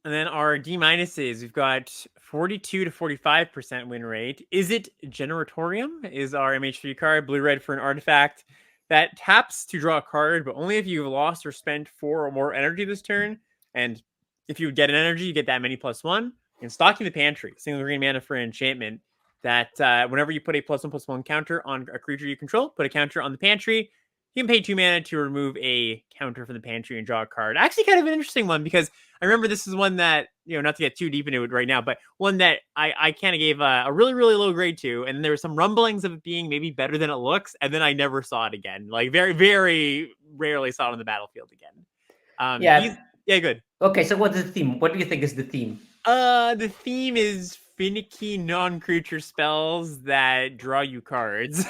Speaker 2: And then our D minuses, we've got 42 to 45% win rate. Is it Generatorium? Is our MH3 card, blue-red for an artifact that taps to draw a card, but only if you've lost or spent 4 or more energy this turn. And if you get an energy, you get that many +1. And Stocking the Pantry, single green mana for an enchantment that whenever you put a +1/+1 counter on a creature you control, put a counter on the pantry. You can pay 2 mana to remove a counter from the pantry and draw a card. Actually, kind of an interesting one because I remember this is one that, not to get too deep into it right now, but one that I kind of gave a really, really low grade to. And there were some rumblings of it being maybe better than it looks. And then I never saw it again. Like, very, very rarely saw it on the battlefield again.
Speaker 1: Yeah.
Speaker 2: Yeah, good.
Speaker 1: Okay, so what is the theme? What do you think is the theme?
Speaker 2: The theme is finicky non-creature spells that draw you cards.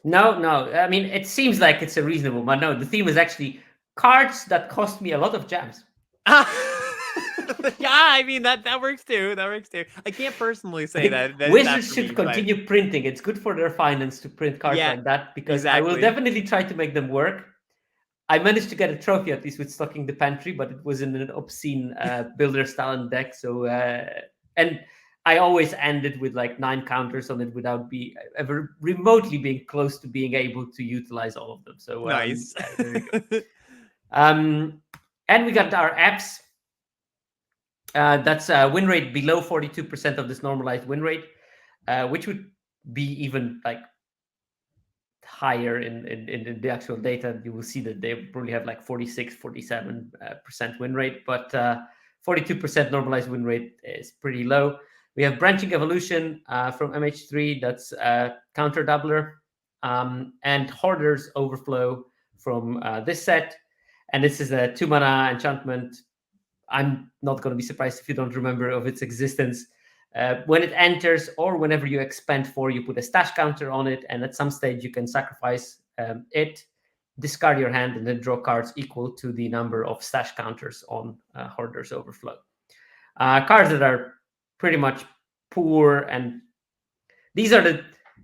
Speaker 1: No, no. I mean, it seems like it's a reasonable, but no, the theme is actually cards that cost me a lot of gems.
Speaker 2: Yeah, I mean that works too. That works too. I can't personally say that is that
Speaker 1: Wizards
Speaker 2: for
Speaker 1: should
Speaker 2: me, but
Speaker 1: continue printing. It's good for their finance to print cards
Speaker 2: yeah,
Speaker 1: like that because I will
Speaker 2: exactly.
Speaker 1: definitely try to make them work. I managed to get a trophy at least with stocking the pantry, but it was in an obscene builder style deck. So and I always ended with like 9 counters on it without be ever remotely being close to being able to utilize all of them. So
Speaker 2: Nice.
Speaker 1: yeah, there you go. And we got our apps. That's a win rate below 42% of this normalized win rate, which would be even like higher in the actual data. You will see that they probably have like 46, 47% win rate, but 42% normalized win rate is pretty low. We have branching evolution from MH3, that's counter doubler, and hoarders overflow from this set. And this is a 2 mana enchantment. I'm not going to be surprised if you don't remember of its existence. When it enters or whenever you expend 4, you put a stash counter on it, and at some stage you can sacrifice it, discard your hand, and then draw cards equal to the number of stash counters on Hoarder's Overflow. Cards that are pretty much poor, and these are the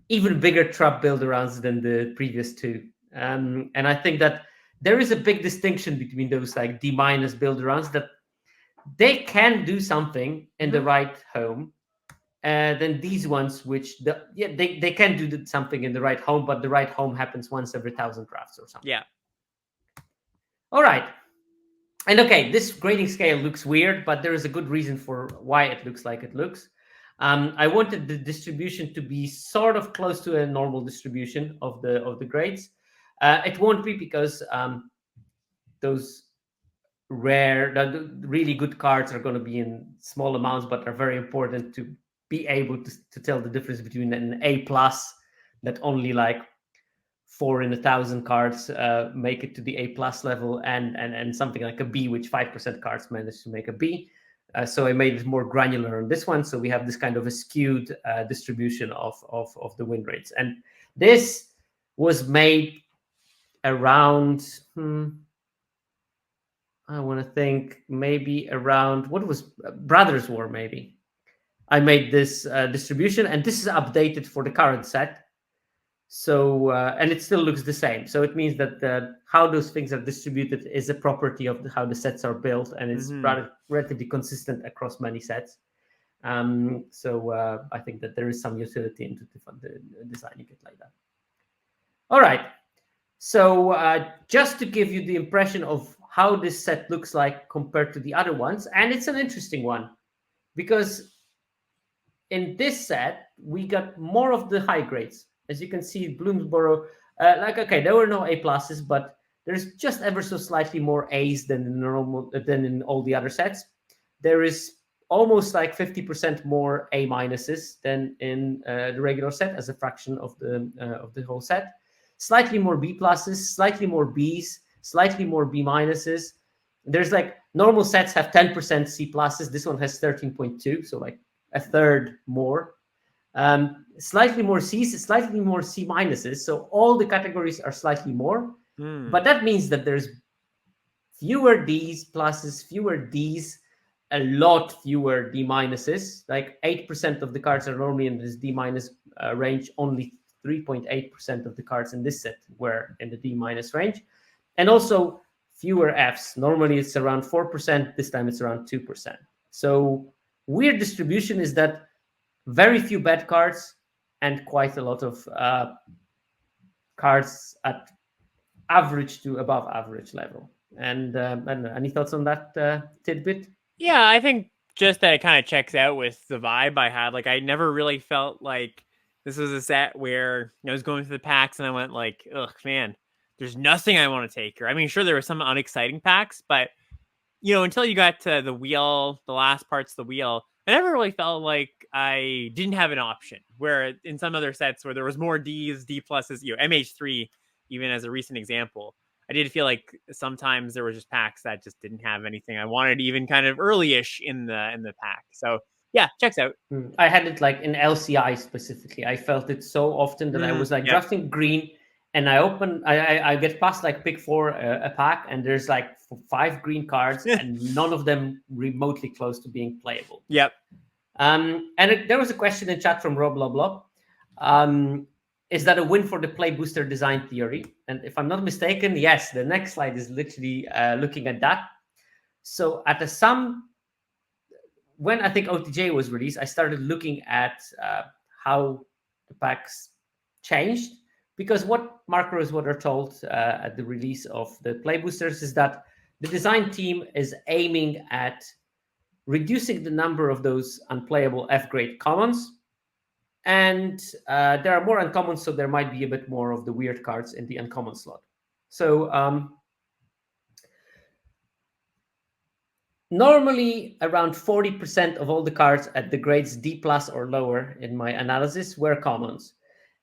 Speaker 1: even bigger trap build-arounds than the previous two. And I think that there is a big distinction between those like D- build-arounds that they can do something in the right home, than these ones, which they can do something in the right home, but the right home happens once every 1,000 drafts or something.
Speaker 2: Yeah.
Speaker 1: All right. And okay, this grading scale looks weird, but there is a good reason for why it looks like it looks. I wanted the distribution to be sort of close to a normal distribution of the grades. It won't be because those rare, the really good cards are going to be in small amounts, but are very important to be able to tell the difference between an A plus that only like 4 in 1,000 cards make it to the A plus level, and something like a B, which 5% cards manage to make a B. So I made it more granular on this one. So we have this kind of a skewed distribution of the win rates. And this was made around, I want to think maybe around, what was Brothers War, maybe. I made this distribution, and this is updated for the current set. So, and it still looks the same. So it means that how those things are distributed is a property of how the sets are built, and it's relatively consistent across many sets. So I think that there is some utility into designing it like that. All right. So just to give you the impression of how this set looks like compared to the other ones, and it's an interesting one, because in this set, we got more of the high grades. As you can see, Bloomsboro, okay, there were no A pluses, but there's just ever so slightly more A's than in all the other sets. There is almost like 50% more A minuses than in the regular set as a fraction of the whole set. Slightly more B pluses, slightly more B's, slightly more B minuses. There's like normal sets have 10% C pluses. This one has 13.2, so like a third more. Slightly more C's, slightly more C minuses. So all the categories are slightly more. But that means that there's fewer D's pluses, fewer D's, a lot fewer D minuses. Like 8% of the cards are normally in this D minus range. Only 3.8% of the cards in this set were in the D minus range. And also fewer Fs. Normally it's around 4%. This time it's around 2%. So weird distribution is that very few bad cards and quite a lot of cards at average to above average level. And I don't know, any thoughts on that tidbit?
Speaker 2: Yeah, I think just that it kind of checks out with the vibe I had. Like, I never really felt like this was a set where I was going through the packs and I went like, ugh, man, there's nothing I want to take here. I mean, sure, there were some unexciting packs, but until you got to the wheel, the last parts of the wheel, I never really felt like I didn't have an option. Where in some other sets where there was more Ds, D pluses, MH3, even as a recent example, I did feel like sometimes there were just packs that just didn't have anything I wanted, even kind of early-ish in the pack. So yeah, checks out.
Speaker 1: I had it like in LCI specifically. I felt it so often that I was like
Speaker 2: Yep.
Speaker 1: drafting green, and I get past like pick 4 a pack, and there's like 5 green cards, and none of them remotely close to being playable.
Speaker 2: Yep.
Speaker 1: There was a question in chat from Rob Blah. Is that a win for the play booster design theory? And if I'm not mistaken, yes. The next slide is literally looking at that. So at the sum, when I think OTJ was released, I started looking at how the packs changed, because what markers were told at the release of the play boosters is that the design team is aiming at reducing the number of those unplayable F-grade commons, and there are more uncommons, so there might be a bit more of the weird cards in the uncommon slot. So normally, around 40% of all the cards at the grades D+ or lower in my analysis were commons.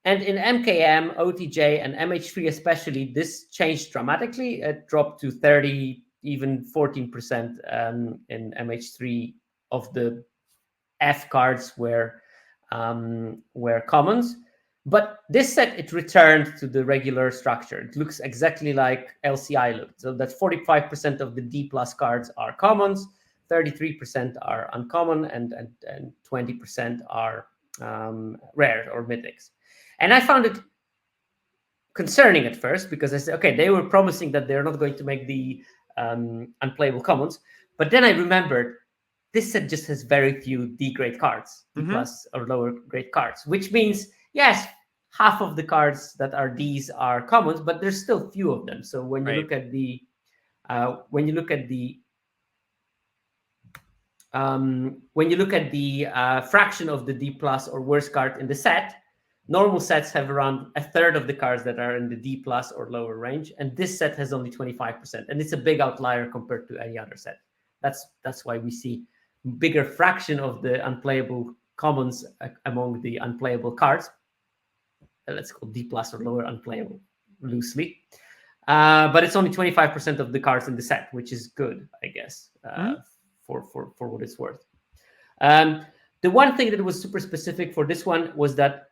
Speaker 1: And in MKM, OTJ, and MH3 especially, this changed dramatically. It dropped to 30, even 14% in MH3 of the F cards were commons. But this set, it returned to the regular structure. It looks exactly like LCI looked. So that 45% of the D+ cards are commons, 33% are uncommon, and 20% are rare or mythics. And I found it concerning at first, because I said, okay, they were promising that they're not going to make the unplayable commons. But then I remembered this set just has very few D-grade cards, D+ or lower grade cards, which means, yes, half of the cards that are Ds are commons, but there's still few of them. So when you look at the fraction of the D+ or worse card in the set, normal sets have around a third of the cards that are in the D+ or lower range, and this set has only 25%, and it's a big outlier compared to any other set. That's why we see bigger fraction of the unplayable commons among the unplayable cards. Let's call D+ or lower unplayable loosely. But it's only 25% of the cards in the set, which is good, I guess, for what it's worth. The one thing that was super specific for this one was that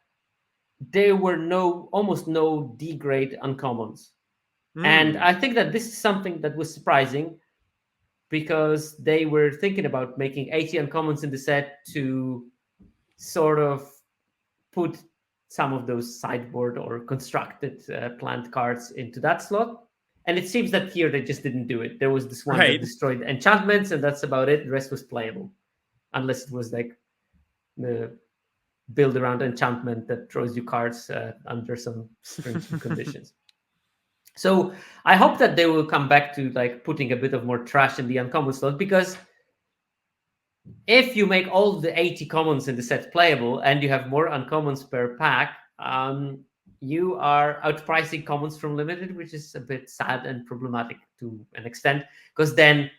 Speaker 1: there were almost no D-grade uncommons. And I think that this is something that was surprising, because they were thinking about making 80 uncommons in the set to sort of put some of those sideboard or constructed plant cards into that slot. And it seems that here they just didn't do it. There was this one that destroyed enchantments, and that's about it. The rest was playable, unless it was like the build around enchantment that throws you cards under some stringent conditions. So I hope that they will come back to like putting a bit of more trash in the uncommon slot, because if you make all the 80 commons in the set playable and you have more uncommons per pack, you are outpricing commons from limited, which is a bit sad and problematic to an extent, because then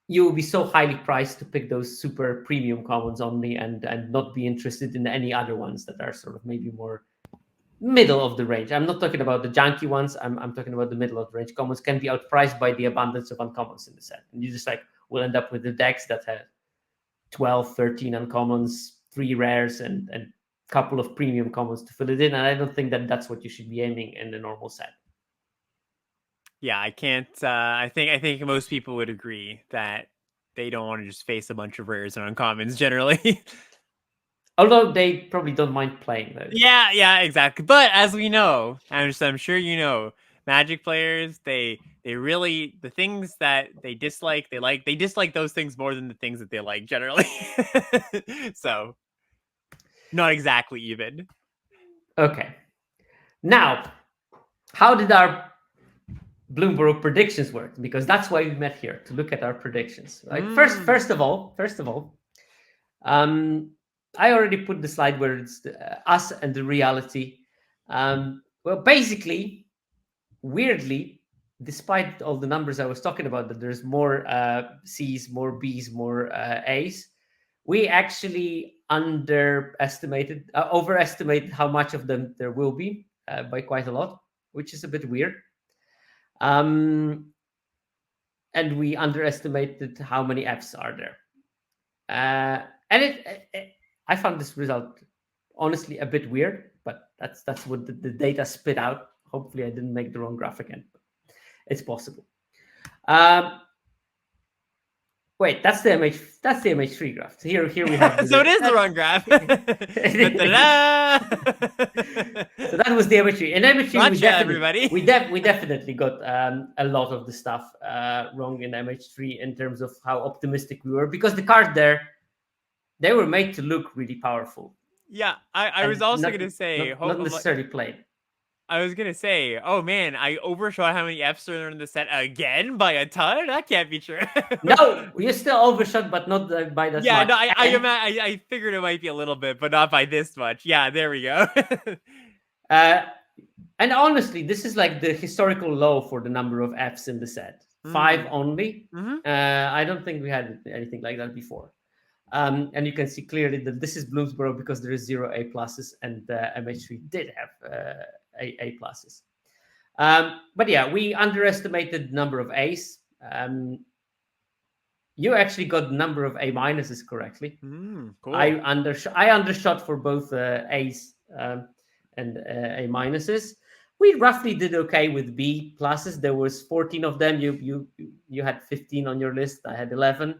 Speaker 1: you will be so highly priced to pick those super premium commons only, and not be interested in any other ones that are sort of maybe more middle of the range. I'm not talking about the junky ones. I'm talking about the middle of the range. Commons can be outpriced by the abundance of uncommons in the set, and you just like will end up with the decks that have 12, 13 uncommons, 3 rares, and a couple of premium commons to fill it in. And I don't think that that's what you should be aiming in the normal set.
Speaker 2: Yeah, I can't. I think most people would agree that they don't want to just face a bunch of rares and uncommons generally.
Speaker 1: Although they probably don't mind playing those.
Speaker 2: Yeah, exactly. But as we know, I'm sure you know, Magic players, they really, the things that they dislike those things more than the things that they like generally. So not exactly even.
Speaker 1: Okay. Now, how did our Bloomberg predictions work? Because that's why we met here, to look at our predictions. Like first of all, I already put the slide where it's us and the reality. Well, basically, weirdly, despite all the numbers I was talking about, that there's more C's, more B's, more A's, we actually overestimated how much of them there will be by quite a lot, which is a bit weird. And we underestimated how many F's are there. And I found this result honestly a bit weird, but that's what the data spit out. Hopefully, I didn't make the wrong graph again. It's possible. Wait, that's the MH3 graph. So here we have.
Speaker 2: So it is the wrong graph.
Speaker 1: So
Speaker 2: So
Speaker 1: that was the MH3. And MH3,
Speaker 2: gotcha, everybody.
Speaker 1: we definitely got a lot of the stuff wrong in MH3 in terms of how optimistic we were, because the cards there, they were made to look really powerful.
Speaker 2: Yeah, I was also going to say,
Speaker 1: not necessarily played.
Speaker 2: I was going to say, oh man, I overshot how many F's are in the set again by a ton? That can't be true.
Speaker 1: No, you still overshot, but not by that much.
Speaker 2: Yeah, no, I figured it might be a little bit, but not by this much. Yeah, there we go.
Speaker 1: And honestly, this is like the historical low for the number of F's in the set. 5 only. I don't think we had anything like that before. And you can see clearly that this is Bloomsbury because there is 0 A pluses, and MH3 did have A pluses. But yeah, we underestimated the number of A's. You actually got the number of A minuses correctly.
Speaker 2: Cool.
Speaker 1: I undershot for both A's and A minuses. We roughly did okay with B pluses. There was 14 of them. You had 15 on your list. I had 11.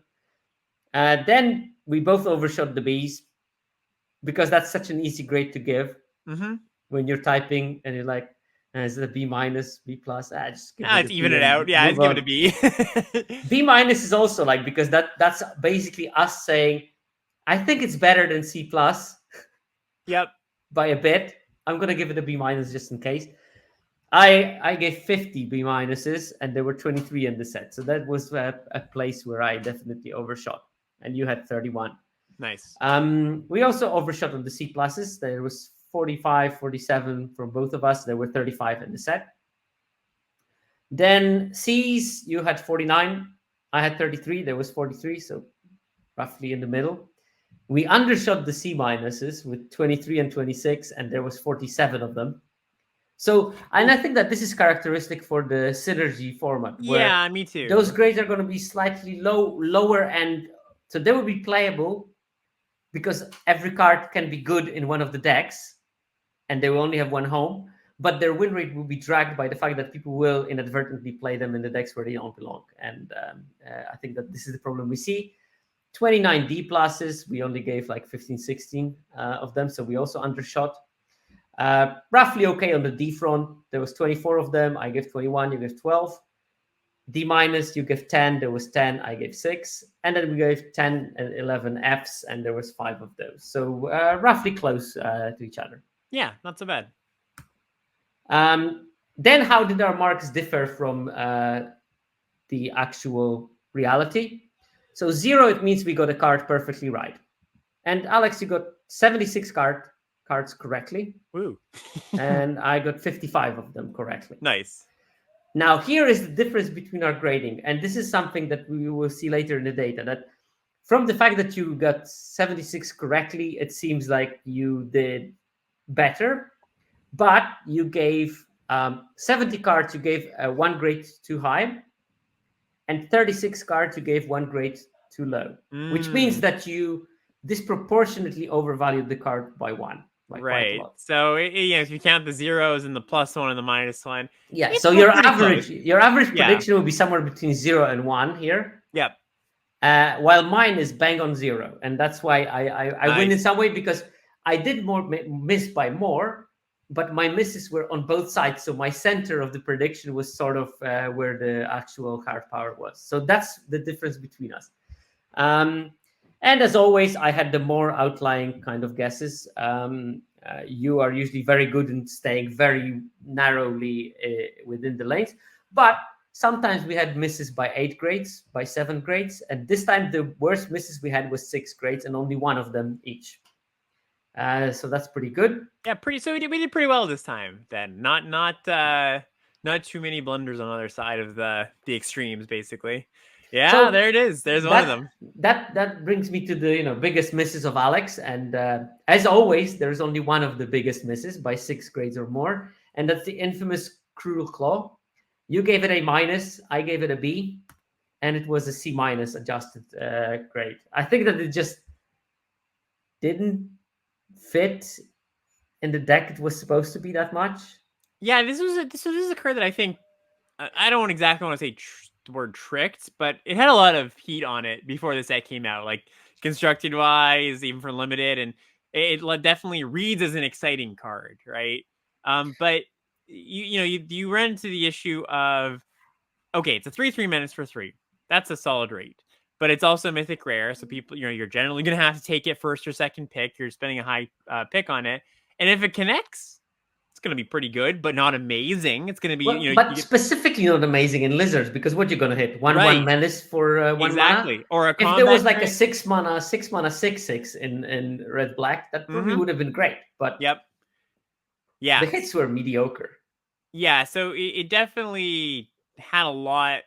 Speaker 1: Then we both overshot the B's, because that's such an easy grade to give when you're typing and you're like, is it a B minus, B plus? Just give
Speaker 2: it's even it out. Yeah, it's give it a B.
Speaker 1: B minus is also like, because that's basically us saying, I think it's better than C plus.
Speaker 2: Yep.
Speaker 1: By a bit. I'm gonna give it a B minus just in case. I gave 50 B minuses, and there were 23 in the set, so that was a place where I definitely overshot. And you had 31.
Speaker 2: Nice.
Speaker 1: We also overshot on the C pluses. There was 45, 47 from both of us. There were 35 in the set. Then C's, you had 49. I had 33. There was 43, so roughly in the middle. We undershot the C minuses with 23 and 26, and there was 47 of them. So, and I think that this is characteristic for the synergy format.
Speaker 2: Yeah, me too.
Speaker 1: Those grades are going to be slightly lower end, so they will be playable because every card can be good in one of the decks, and they will only have one home. But their win rate will be dragged by the fact that people will inadvertently play them in the decks where they don't belong. And I think that this is the problem we see. 29 D pluses, we only gave like 15, 16 of them, so we also undershot. Roughly okay on the D front. There was 24 of them. I gave 21, you gave 12. D minus, you gave 10. There was 10. I gave 6. And then we gave 10 and 11 Fs, and there was 5 of those. So roughly close to each other.
Speaker 2: Yeah, not so bad.
Speaker 1: Then how did our marks differ from the actual reality? So 0, it means we got a card perfectly right. And Alex, you got 76 cards correctly.
Speaker 2: Woo.
Speaker 1: And I got 55 of them correctly.
Speaker 2: Nice.
Speaker 1: Now, here is the difference between our grading. And this is something that we will see later in the data, that from the fact that you got 76 correctly, it seems like you did better. But you gave 70 cards, you gave 1 grade too high. And 36 cards, you gave 1 grade too low. Which means that you disproportionately overvalued the card by 1.
Speaker 2: Right. So if you count the zeros and the +1 and the -1,
Speaker 1: yeah. So your average
Speaker 2: close.
Speaker 1: prediction will be somewhere between 0 and 1 here.
Speaker 2: Yep.
Speaker 1: While mine is bang on 0, and that's why I win in some way, because I did miss by more, but my misses were on both sides. So my center of the prediction was sort of where the actual card power was. So that's the difference between us. And as always, I had the more outlying kind of guesses. You are usually very good in staying very narrowly within the lanes. But sometimes we had misses by 8 grades, by 7 grades. And this time, the worst misses we had was 6 grades, and only 1 of them each. So that's pretty good.
Speaker 2: Yeah, so we did pretty well this time then. Not Not too many blunders on the other side of the extremes, basically. Yeah,
Speaker 1: So
Speaker 2: there it is. There's one of them.
Speaker 1: that brings me to the biggest misses of Alex, and as always, there's only one of the biggest misses by 6 grades or more, and that's the infamous cruel claw. You gave it a minus, I gave it a B, and it was a C minus adjusted grade. I think that it just didn't fit in the deck it was supposed to be that much.
Speaker 2: Yeah, this was a card that I think I don't exactly want to say the word tricked, but it had a lot of heat on it before the set came out, like constructed wise, even for limited, and it definitely reads as an exciting card, right? But you run into the issue of, okay, it's a 3/3 minutes for 3. That's a solid rate. But it's also mythic rare, so people, you're generally going to have to take it first or second pick. You're spending a high pick on it. And if it connects, it's going to be pretty good, but not amazing. It's going to be,
Speaker 1: Well,
Speaker 2: you
Speaker 1: but
Speaker 2: get
Speaker 1: specifically not amazing in lizards, because what you're gonna hit 1/1
Speaker 2: right.
Speaker 1: menace for 1 mana.
Speaker 2: Exactly. Or a
Speaker 1: If there was
Speaker 2: combat
Speaker 1: like a
Speaker 2: trick.
Speaker 1: 6 mana 6/6 in red black, that probably would have been great. But
Speaker 2: Yep.
Speaker 1: the
Speaker 2: Yeah.
Speaker 1: hits were mediocre.
Speaker 2: Yeah. So it definitely had a lot,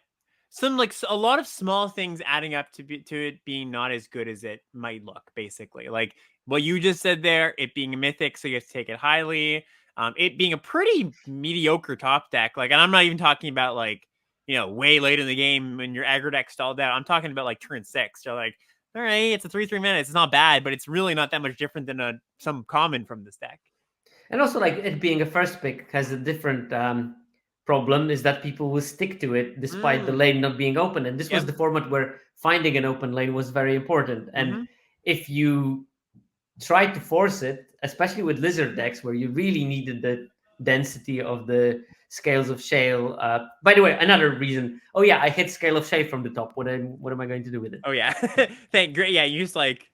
Speaker 2: a lot of small things adding up to it being not as good as it might look, basically. Like what you just said there, it being a mythic, so you have to take it highly. It being a pretty mediocre top deck. Like, and I'm not even talking about like, way late in the game when your aggro deck stalled out. I'm talking about like turn 6. So like, all right, it's a 3/3 minutes. It's not bad, but it's really not that much different than some common from this deck.
Speaker 1: And also, like, it being a first pick has a different problem, is that people will stick to it despite the lane not being open. And this was
Speaker 2: Yep.
Speaker 1: the format where finding an open lane was very important. And if you try to force it, especially with lizard decks where you really needed the density of the scales of shale. By the way, another reason. Oh yeah, I hit scale of shale from the top. What am I going to do with it?
Speaker 2: Oh yeah, great. Yeah, you just like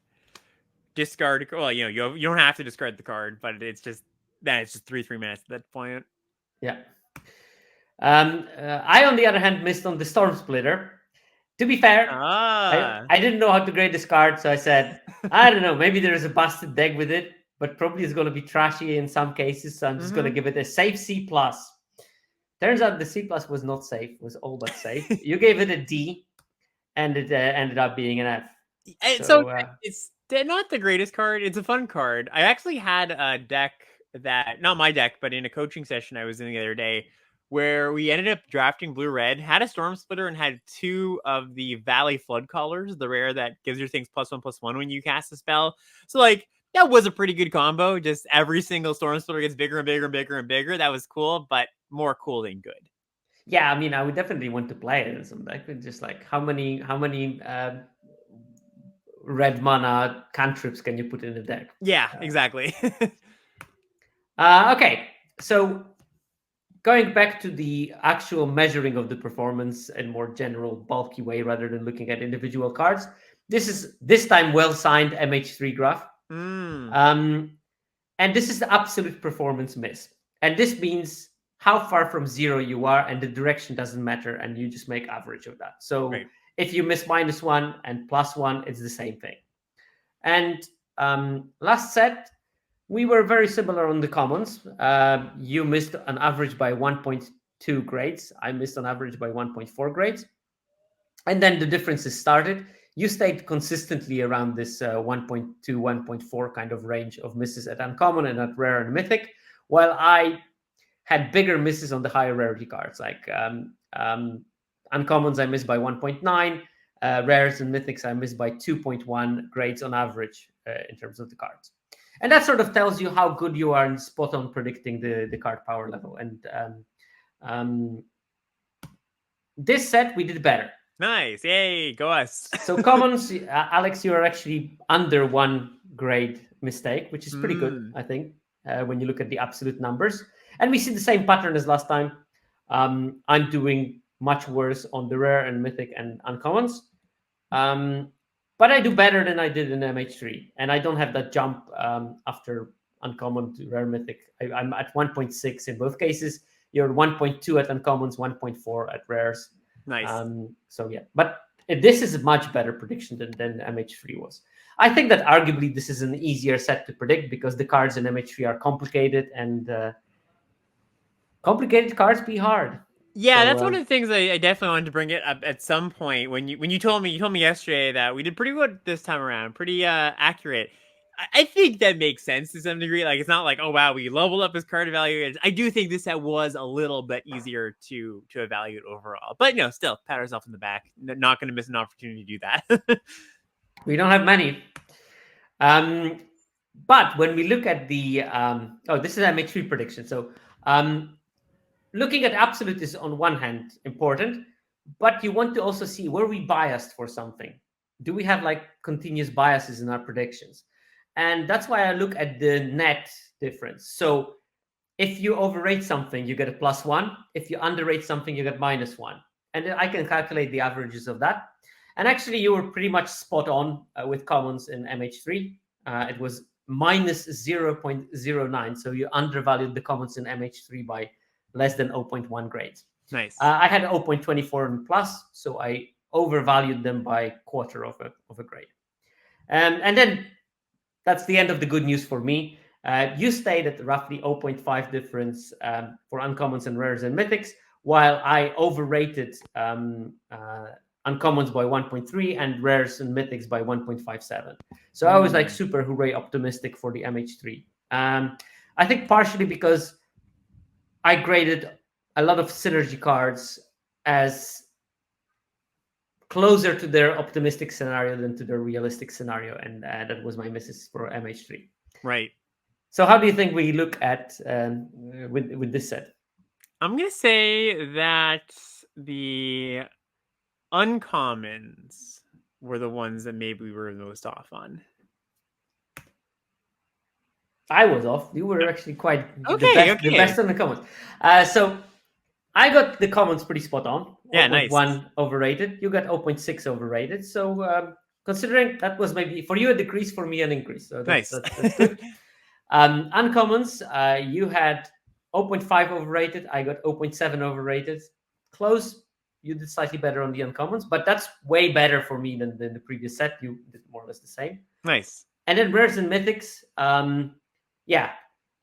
Speaker 2: discard. Well, you don't have to discard the card, but it's just 3/3 minutes at that point.
Speaker 1: Yeah. I, on the other hand, missed on the Storm Splitter. To be fair, I didn't know how to grade this card, so I said, I don't know, maybe there's a busted deck with it, but probably it's going to be trashy in some cases, so I'm just going to give it a safe C+. Turns out the C+ was not safe, was all but safe. You gave it a D, and it ended up being an F.
Speaker 2: So it's not the greatest card. It's a fun card. I actually had a deck that, not my deck, but in a coaching session I was in the other day, where we ended up drafting blue-red, had a Storm Splitter, and had 2 of the Valley Flood Callers, the rare that gives your things +1/+1 when you cast a spell. So, like, that was a pretty good combo. Just every single Storm Splitter gets bigger and bigger and bigger and bigger. That was cool, but more cool than good.
Speaker 1: Yeah, I mean, I would definitely want to play it in some deck. Just like, how many red mana cantrips can you put in a deck?
Speaker 2: Yeah, exactly.
Speaker 1: Okay, so going back to the actual measuring of the performance in more general, bulky way rather than looking at individual cards, this is this time well-signed MH3 graph. And this is the absolute performance miss. And this means how far from 0 you are, and the direction doesn't matter, and you just make average of that. So if you miss -1 and +1, it's the same thing. And last set, we were very similar on the commons. You missed an average by 1.2 grades. I missed on average by 1.4 grades. And then the differences started. You stayed consistently around this 1.2, 1.4 kind of range of misses at uncommon and at rare and mythic, while I had bigger misses on the higher rarity cards. Like uncommons, I missed by 1.9. Rares and mythics, I missed by 2.1 grades on average in terms of the cards. And that sort of tells you how good you are in spot on predicting the card power level. And this set, we did better.
Speaker 2: Nice. Yay, go us.
Speaker 1: So commons, Alex, you are actually under 1 grade mistake, which is pretty good, I think, when you look at the absolute numbers. And we see the same pattern as last time. I'm doing much worse on the rare and mythic and uncommons. But I do better than I did in MH3. And I don't have that jump after uncommon to rare mythic. I'm at 1.6 in both cases. You're 1.2 at uncommons, 1.4 at rares.
Speaker 2: Nice.
Speaker 1: So yeah, but this is a much better prediction than MH3 was. I think that arguably this is an easier set to predict because the cards in MH3 are complicated, and Complicated cards be hard.
Speaker 2: Yeah,
Speaker 1: So,
Speaker 2: that's one of the things I definitely wanted to bring it up at some point when you told me yesterday that we did pretty good this time around, pretty accurate. I think that makes sense to some degree. Like it's not like, oh wow, we leveled up his card value. I do think this set was a little bit easier to evaluate overall, but still pat ourselves in the back. Not going to miss an opportunity to do that.
Speaker 1: we don't have many. But when we look at the this is MH3 prediction. So looking at absolute is on one hand important, but you want to also see where we biased for something. Do we have like continuous biases in our predictions? And that's why I look at the net difference. So if you overrate something, you get a +1. If you underrate something, you get -1. And then I can calculate the averages of that. And actually, you were pretty much spot on with commons in MH3. It was -0.09. So you undervalued the commons in MH3 by less than 0.1 grades.
Speaker 2: Nice.
Speaker 1: I had 0.24 and plus, so I overvalued them by quarter of a grade. And then that's the end of the good news for me. You stayed at roughly 0.5 difference for uncommons and rares and mythics, while I overrated uncommons by 1.3 and rares and mythics by 1.57. So I was like super hooray optimistic for the MH3. I think partially because I graded a lot of synergy cards as closer to their optimistic scenario than to their realistic scenario, and that was my misses for MH3.
Speaker 2: Right.
Speaker 1: So how do you think we look at with this set?
Speaker 2: I'm gonna say that the uncommons were the ones that maybe we were most off on.
Speaker 1: I was off. You were actually quite
Speaker 2: okay.
Speaker 1: the best on the commons. So I got the commons pretty spot on.
Speaker 2: Yeah,
Speaker 1: 0.1
Speaker 2: nice.
Speaker 1: overrated. You got 0.6 overrated. So considering that was maybe for you a decrease, for me an increase. So that's good. Uncommons, you had 0.5 overrated. I got 0.7 overrated. Close. You did slightly better on the uncommons, but that's way better for me than the previous set. You did more or less the same.
Speaker 2: Nice.
Speaker 1: And then rares and mythics. You have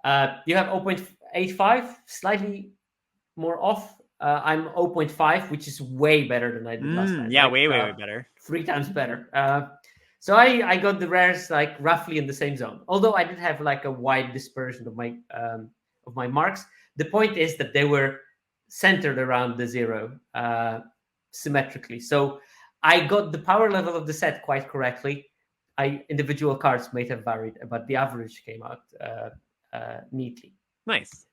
Speaker 1: 0.85, slightly more off. I'm 0.5, which is way better than I did last time.
Speaker 2: Yeah, way better.
Speaker 1: 3 times better. So I got the rares like roughly in the same zone. Although I did have like a wide dispersion of my marks. The point is that they were centered around the 0 symmetrically. So I got the power level of the set quite correctly. Individual cards may have varied, but the average came out neatly.
Speaker 2: Nice.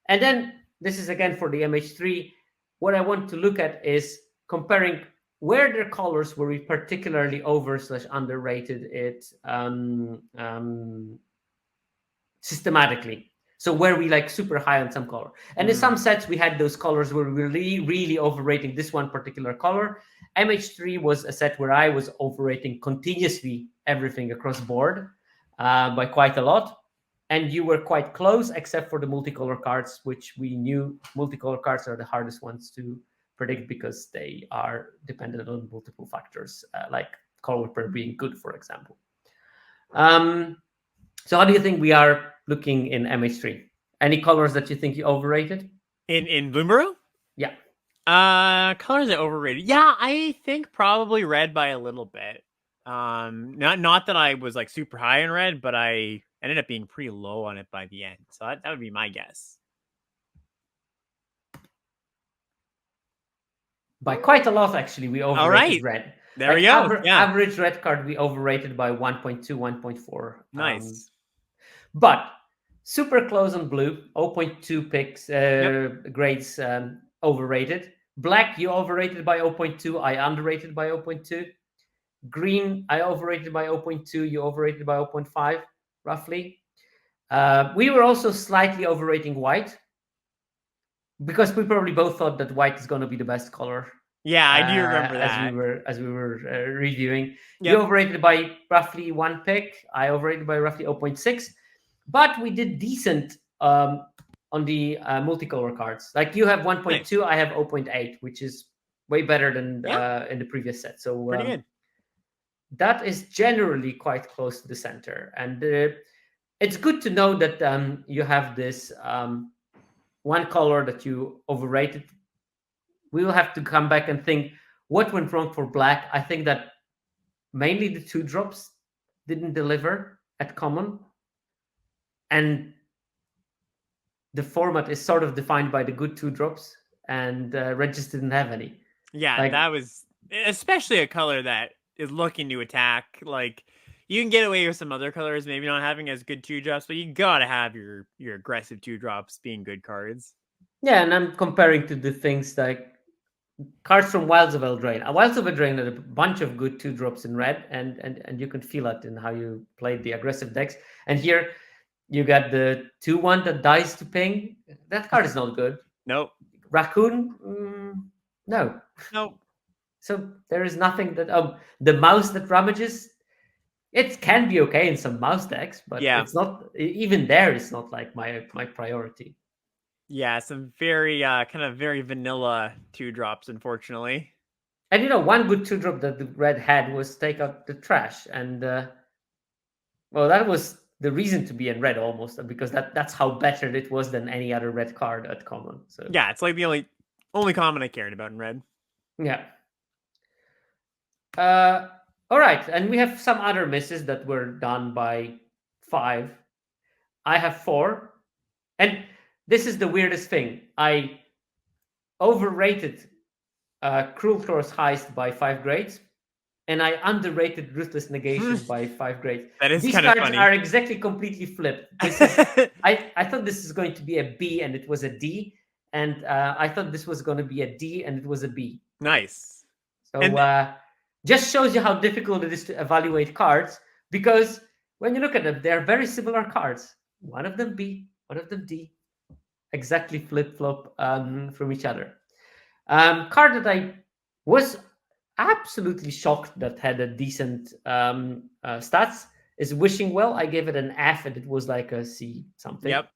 Speaker 1: And then this is again for the MH3. What I want to look at is comparing where their colors were we particularly over/underrated it systematically. So where we like super high on some color. And in some sets, we had those colors where we were really, really overrating this one particular color. MH3 was a set where I was overrating continuously everything across board by quite a lot. And you were quite close, except for the multicolor cards, which we knew multicolor cards are the hardest ones to predict because they are dependent on multiple factors, like color pair being good, for example. So how do you think we are looking in MH3? Any colors that you think you overrated?
Speaker 2: In Bloomborough?
Speaker 1: Yeah.
Speaker 2: Colors are overrated. Yeah, I think probably red by a little bit. Not that I was like super high in red, but I ended up being pretty low on it by the end. So that would be my guess.
Speaker 1: By quite a lot, actually, we overrated red.
Speaker 2: There we go.
Speaker 1: Average red card, we overrated by 1.2, 1.4.
Speaker 2: Nice.
Speaker 1: But super close on blue, 0.2 picks, grades overrated. Black, you overrated by 0.2. I underrated by 0.2. Green, I overrated by 0.2. You overrated by 0.5, roughly. We were also slightly overrating white because we probably both thought that white is going to be the best color.
Speaker 2: Yeah, I do remember
Speaker 1: that. As we were reviewing. Yep. You overrated by roughly 1 pick. I overrated by roughly 0.6. But we did decent on the multicolor cards. Like you have 1.2, nice. I have 0.8, which is way better than in the previous set. So
Speaker 2: pretty good.
Speaker 1: That is generally quite close to the center. And it's good to know that you have this one color that you overrated. We will have to come back and think what went wrong for black. I think that mainly the 2-drops didn't deliver at common, and the format is sort of defined by the good 2-drops, and red just didn't have any.
Speaker 2: Yeah,
Speaker 1: Like,
Speaker 2: that was especially a color that is looking to attack. Like you can get away with some other colors maybe not having as good 2-drops, but you gotta have your aggressive 2-drops being good cards.
Speaker 1: yeah, and I'm comparing to the things like cards from Wilds of Eldraine. Wilds of Eldraine had a bunch of good 2-drops in red, and you can feel it in how you played the aggressive decks. And here you got the 2/1 that dies to ping. That card is not good.
Speaker 2: Nope.
Speaker 1: Raccoon, no.
Speaker 2: Nope.
Speaker 1: So there is nothing that the mouse that ramages. It can be okay in some mouse decks, but
Speaker 2: Yeah.
Speaker 1: it's not even there. It's not like my priority.
Speaker 2: Yeah, some very kind of very vanilla 2-drops, unfortunately.
Speaker 1: And one good 2-drop that the red had was take out the trash, and well, that was the reason to be in red almost, because that's how better it was than any other red card at common. So
Speaker 2: Yeah, it's like the only common I cared about in red.
Speaker 1: yeah. All right, and we have some other misses that were done by 5. I have 4, and this is the weirdest thing. I overrated Cruel Claw's Heist by 5 grades, and I underrated Ruthless Negation by 5 grades.
Speaker 2: That is
Speaker 1: These
Speaker 2: kind of
Speaker 1: cards
Speaker 2: funny.
Speaker 1: are exactly completely flipped. This is I thought this is going to be a B, and it was a D, and I thought this was going to be a D, and it was a B.
Speaker 2: Nice.
Speaker 1: So
Speaker 2: And
Speaker 1: just shows you how difficult it is to evaluate cards, because when you look at them, they're very similar cards. One of them B, one of them D, exactly flip flop from each other. Card that I was absolutely shocked that had a decent stats is Wishing Well. I gave it an F, and it was like a C something.
Speaker 2: Yep.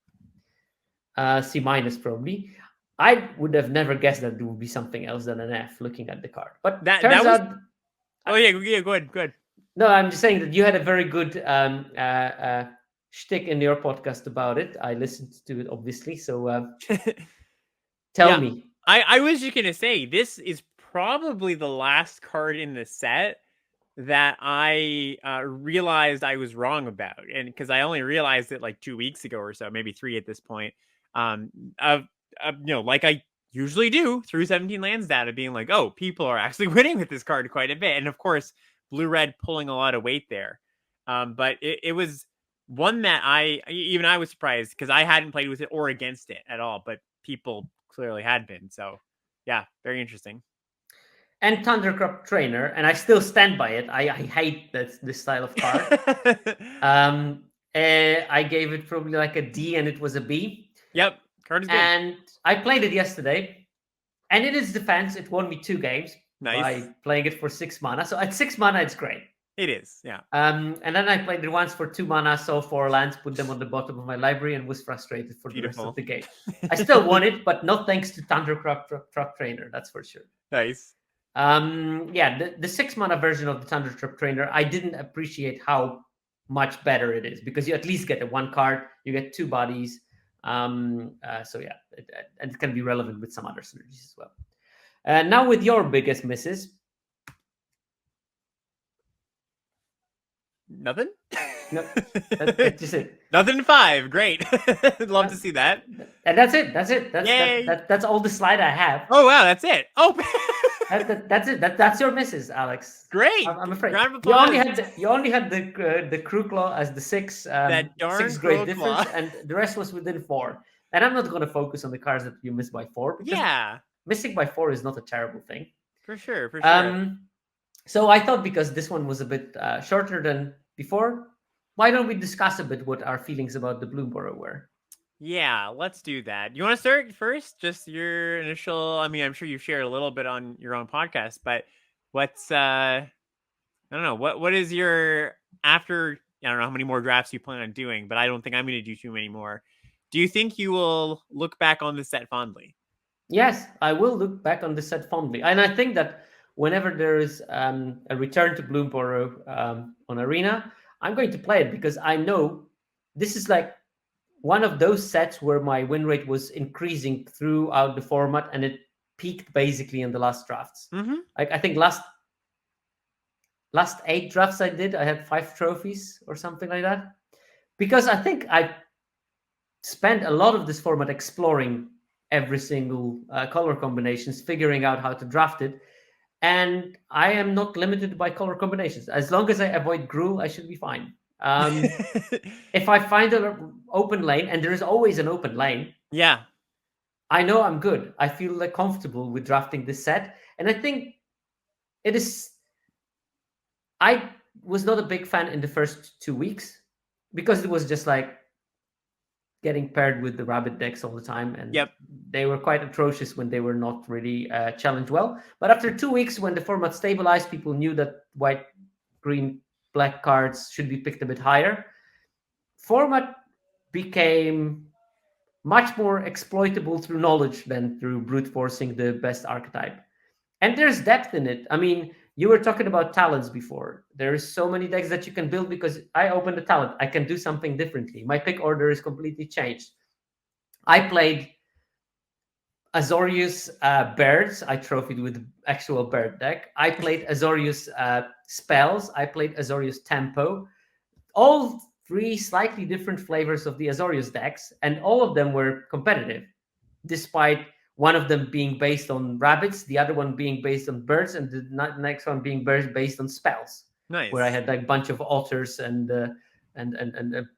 Speaker 1: C minus probably. I would have never guessed that there would be something else than an F looking at the card. But
Speaker 2: That
Speaker 1: turns
Speaker 2: was.
Speaker 1: out.
Speaker 2: Oh yeah, go ahead, go ahead.
Speaker 1: No, I'm just saying that you had a very good shtick in your podcast about it. I listened to it, obviously. So tell me.
Speaker 2: I was just gonna say this is probably the last card in the set that I realized I was wrong about, and because I only realized it like 2 weeks ago or so, maybe 3 at this point. Like I usually do through 17 lands data, being like, oh, people are actually winning with this card quite a bit, and of course, blue red pulling a lot of weight there. But it was one that I was surprised because I hadn't played with it or against it at all, but people clearly had been. So yeah, very interesting.
Speaker 1: And Thundercrop Trainer, and I still stand by it. I hate this style of card. I gave it probably like a D, and it was a B.
Speaker 2: Yep, card is good.
Speaker 1: And I played it yesterday, and in its defense, it won me 2 games by playing it for 6 mana. So at 6 mana, it's great.
Speaker 2: It is, yeah.
Speaker 1: And then I played it once for 2 mana, saw 4 lands, put them on the bottom of my library, and was frustrated for the rest of the game. I still won it, but not thanks to Thundercrop Trainer, that's for sure.
Speaker 2: Nice.
Speaker 1: The 6 mana version of the Thundercrop Trainer, I didn't appreciate how much better it is, because you at least get a 1 card, you get 2 bodies. And it can be relevant with some other synergies as well. Now with your biggest misses.
Speaker 2: Nothing?
Speaker 1: No, that's just it.
Speaker 2: Nothing 5. Great. Love to see that.
Speaker 1: And that's it. That's all the slide I have.
Speaker 2: Oh wow, that's it. Oh,
Speaker 1: that's it. That's your misses, Alex.
Speaker 2: Great.
Speaker 1: I'm afraid
Speaker 2: Round of
Speaker 1: you
Speaker 2: applause.
Speaker 1: only had the Crew Claw as the 6
Speaker 2: that darn
Speaker 1: 6 grade difference,
Speaker 2: claw.
Speaker 1: and the rest was within 4. And I'm not going to focus on the cards that you missed by 4, because missing by 4 is not a terrible thing.
Speaker 2: For sure.
Speaker 1: So I thought, because this one was a bit shorter than before, why don't we discuss a bit what our feelings about the Bloomburrow were?
Speaker 2: Yeah, let's do that. You want to start first? Just your initial. I mean, I'm sure you've shared a little bit on your own podcast, but what's I don't know. What is your after? I don't know how many more drafts you plan on doing, but I don't think I'm going to do too many more. Do you think you will look back on this set fondly?
Speaker 1: Yes, I will look back on this set fondly, and I think that whenever there is a return to Bloomburrow on Arena, I'm going to play it, because I know this is like one of those sets where my win rate was increasing throughout the format, and it peaked basically in the last drafts. Like I think last 8 drafts I did, I had 5 trophies or something like that. Because I think I spent a lot of this format exploring every single color combinations, figuring out how to draft it. And I am not limited by color combinations. As long as I avoid Gruul, I should be fine. If I find an open lane, and there is always an open lane,
Speaker 2: Yeah.
Speaker 1: I know I'm good. I feel like comfortable with drafting this set. And I think it is. I was not a big fan in the first 2 weeks because it was just like getting paired with the rabbit decks all the time, and
Speaker 2: Yep.
Speaker 1: they were quite atrocious when they were not really challenged well. But after 2 weeks, when the format stabilized, people knew that white, green, black cards should be picked a bit higher. Format became much more exploitable through knowledge than through brute forcing the best archetype. And there's depth in it. I mean, you were talking about talents before. There's so many decks that you can build because I opened a talent. I can do something differently. My pick order is completely changed. I played Azorius birds. I trophied with actual bird deck. I played Azorius spells. I played Azorius tempo. All 3 slightly different flavors of the Azorius decks, and all of them were competitive, despite one of them being based on rabbits, the other one being based on birds, and the next one being based on spells.
Speaker 2: Nice.
Speaker 1: Where I had like a bunch of otters and a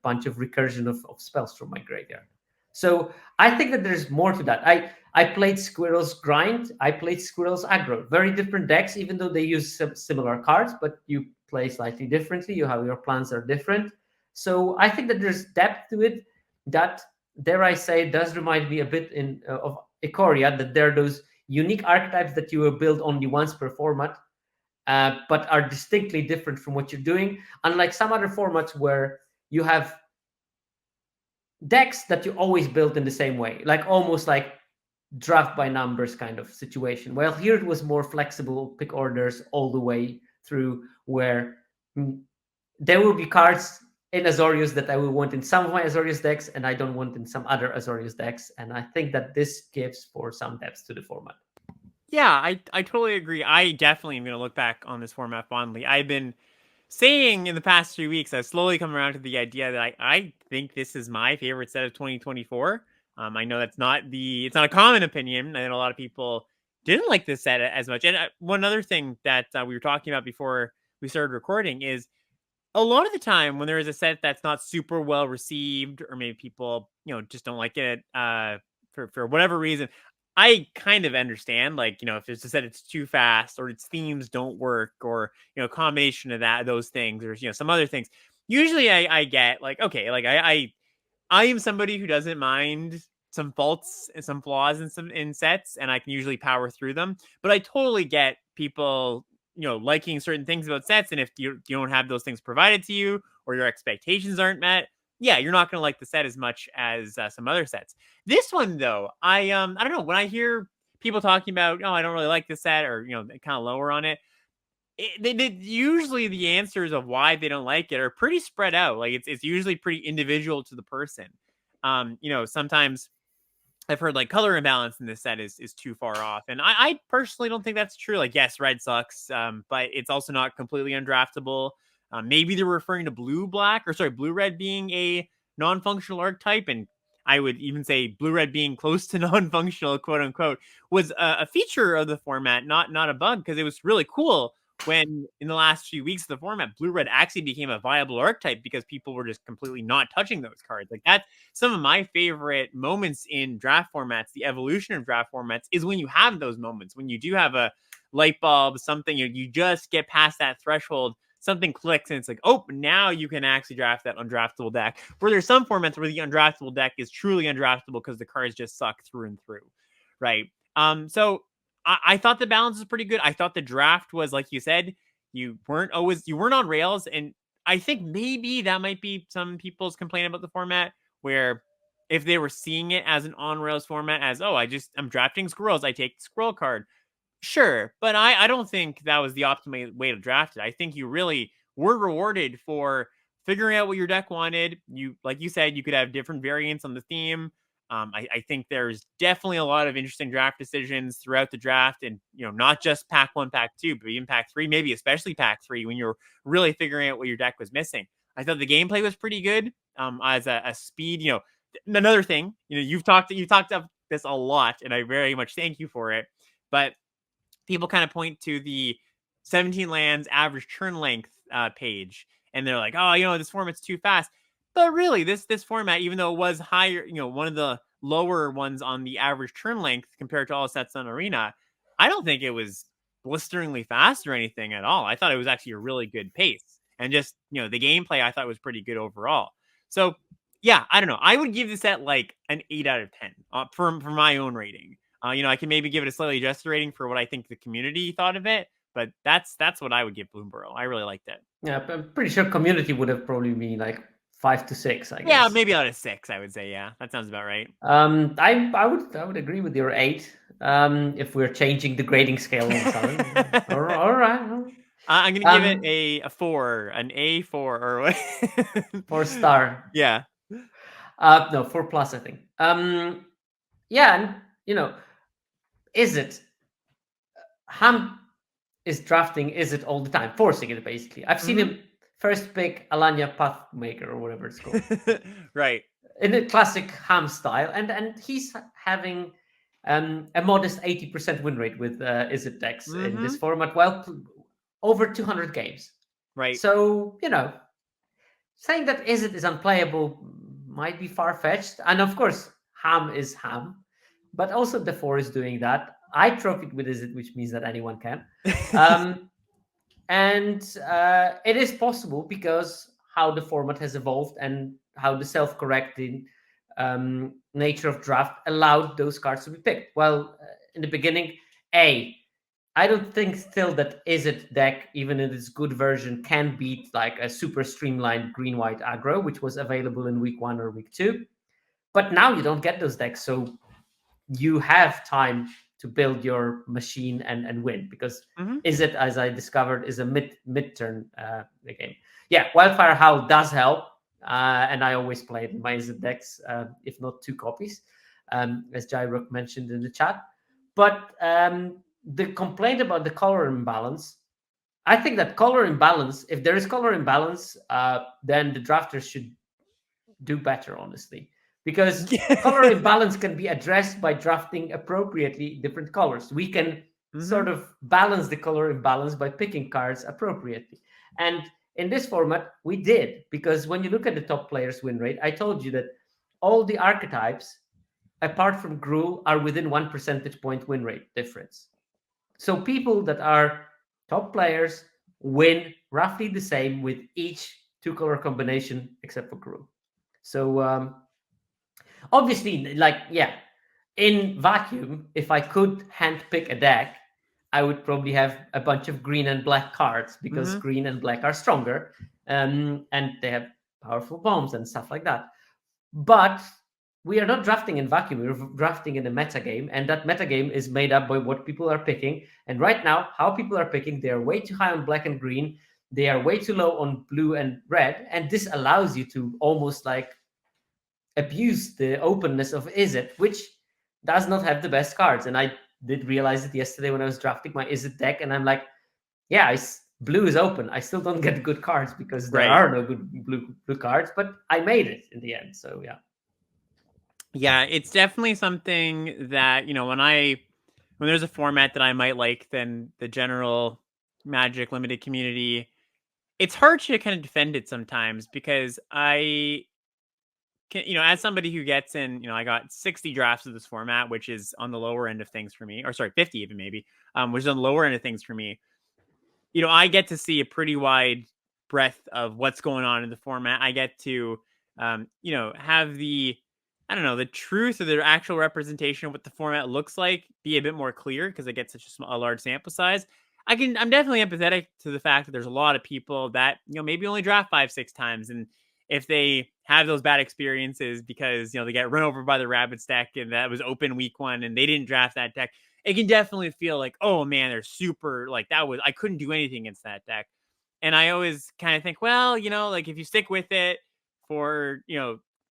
Speaker 1: bunch of recursion of spells from my graveyard. So I think that there's more to that. I played Squirrels Grind. I played Squirrels Aggro. Very different decks, even though they use similar cards, but you play slightly differently. You have your plans are different. So I think that there's depth to it that, dare I say, does remind me a bit of Ikoria, that there are those unique archetypes that you will build only once per format, but are distinctly different from what you're doing. Unlike some other formats where you have decks that you always build in the same way, like almost like draft by numbers kind of situation. Well, here it was more flexible, pick orders all the way through, where there will be cards in Azorius that I will want in some of my Azorius decks, and I don't want in some other Azorius decks. And I think that this gives for some depth to the format.
Speaker 2: Yeah, I totally agree. I definitely am going to look back on this format fondly. I've been saying in the past 3 weeks, I've slowly come around to the idea that I think this is my favorite set of 2024. I know it's not a common opinion. I know a lot of people didn't like this set as much. And one other thing that we were talking about before we started recording is a lot of the time when there is a set that's not super well received, or maybe people, just don't like it for whatever reason, I kind of understand, like, if it's a set it's too fast, or its themes don't work, or, a combination of those things, or, some other things. Usually I get like, okay, like I am somebody who doesn't mind some faults and some flaws in sets, and I can usually power through them. But I totally get people, liking certain things about sets, and if you don't have those things provided to you, or your expectations aren't met, yeah, you're not going to like the set as much as some other sets. This one, though, I don't know, when I hear people talking about, oh, I don't really like this set, or kind of lower on it, usually the answers of why they don't like it are pretty spread out. Like it's usually pretty individual to the person. Sometimes I've heard like color imbalance in this set is too far off, and I personally don't think that's true. Like, yes, red sucks, but it's also not completely undraftable. Maybe they're referring to blue red being a non-functional archetype, and I would even say blue red being close to non-functional, quote unquote, was a feature of the format, not a bug, because it was really cool when in the last few weeks of the format, blue red actually became a viable archetype because people were just completely not touching those cards. Like, that's some of my favorite moments in draft formats, the evolution of draft formats, is when you have those moments, when you do have a light bulb, something, you just get past that threshold, something clicks, and it's like, oh, now you can actually draft that undraftable deck. Where there's some formats where the undraftable deck is truly undraftable because the cards just suck through and through, right? So I thought the balance was pretty good. I thought the draft was, like you said, you weren't on rails, and I think maybe that might be some people's complaint about the format, where if they were seeing it as an on rails format, as, oh, I'm drafting squirrels, I take the squirrel card. Sure, but I don't think that was the optimal way to draft it. I think you really were rewarded for figuring out what your deck wanted. Like you said, you could have different variants on the theme. I think there's definitely a lot of interesting draft decisions throughout the draft, and not just pack 1, pack 2, but even pack 3, maybe especially pack 3, when you're really figuring out what your deck was missing. I thought the gameplay was pretty good. As a speed, another thing, you've talked about this a lot, and I very much thank you for it. But people kind of point to the 17 lands average turn length page, and they're like, oh, this format's too fast. But really, this format, even though it was higher, one of the lower ones on the average turn length compared to all sets on Arena, I don't think it was blisteringly fast or anything at all. I thought it was actually a really good pace, and just the gameplay I thought was pretty good overall. So yeah, I don't know. I would give this set like an 8 out of 10 for my own rating. I can maybe give it a slightly adjusted rating for what I think the community thought of it, but that's what I would give Bloomburrow. I really liked it.
Speaker 1: Yeah, I'm pretty sure community would have probably been like 5 to 6, I guess.
Speaker 2: Yeah, maybe out of 6, I would say. Yeah, that sounds about right.
Speaker 1: I would agree with your 8. If we're changing the grading scale all the time. all right.
Speaker 2: I'm gonna give it a 4, an A4 or what?
Speaker 1: 4-star.
Speaker 2: Yeah.
Speaker 1: No, 4+, I think. Yeah, and is it Ham is drafting? Is it all the time forcing it? Basically, I've seen him first pick Alanya Pathmaker or whatever it's called,
Speaker 2: right,
Speaker 1: in a classic Ham style, and he's having a modest 80% win rate with Izzet decks in this format, while over 200 games.
Speaker 2: Right.
Speaker 1: So saying that Izzet is unplayable might be far-fetched, and of course Ham is Ham, but also the 4 is doing that. I trophied with Izzet, which means that anyone can. And it is possible because how the format has evolved and how the self-correcting nature of draft allowed those cards to be picked. Well, in the beginning, I don't think still that Izzet deck, even in its good version, can beat like a super streamlined green-white aggro, which was available in week 1 or week 2. But now you don't get those decks, so you have time to build your machine and win, because Izzet, as I discovered, is a mid-turn game. Yeah, Wildfire Howl does help, and I always play it in my Izzet decks, if not 2 copies, as Jairook mentioned in the chat. But the complaint about the color imbalance, I think that color imbalance, if there is color imbalance, then the drafters should do better, honestly. Because color imbalance can be addressed by drafting appropriately different colors. We can sort of balance the color imbalance by picking cards appropriately. And in this format, we did. Because when you look at the top players' win rate, I told you that all the archetypes, apart from Gruul, are within 1 percentage point win rate difference. So people that are top players win roughly the same with each 2-color combination, except for Gruul. So obviously, in vacuum, if I could hand pick a deck, I would probably have a bunch of green and black cards, because green and black are stronger, and they have powerful bombs and stuff like that. But we are not drafting in vacuum. We're drafting in a metagame, and that metagame is made up by what people are picking. And right now, how people are picking, they are way too high on black and green. They are way too low on blue and red. And this allows you to almost like abuse the openness of Izzet, which does not have the best cards. And I did realize it yesterday when I was drafting my Izzet deck, and I'm like, yeah, blue is open. I still don't get good cards because there are no good blue cards, but I made it in the end. So yeah.
Speaker 2: Yeah, it's definitely something that, when there's a format that I might like than the general Magic limited community, it's hard to kind of defend it sometimes, because I can, as somebody who gets in, I got 60 drafts of this format, which is on the lower end of things for me, or sorry, 50 even maybe, which is on the lower end of things for me. I get to see a pretty wide breadth of what's going on in the format. I get to, have the truth or the actual representation of what the format looks like be a bit more clear, because I get such a large sample size. I'm definitely empathetic to the fact that there's a lot of people that, maybe only draft 5-6 times. And if they have those bad experiences because, they get run over by the Rabbits deck and that was open week 1 and they didn't draft that deck, it can definitely feel like, oh man, they're super, like I couldn't do anything against that deck. And I always kind of think, well, like if you stick with it for,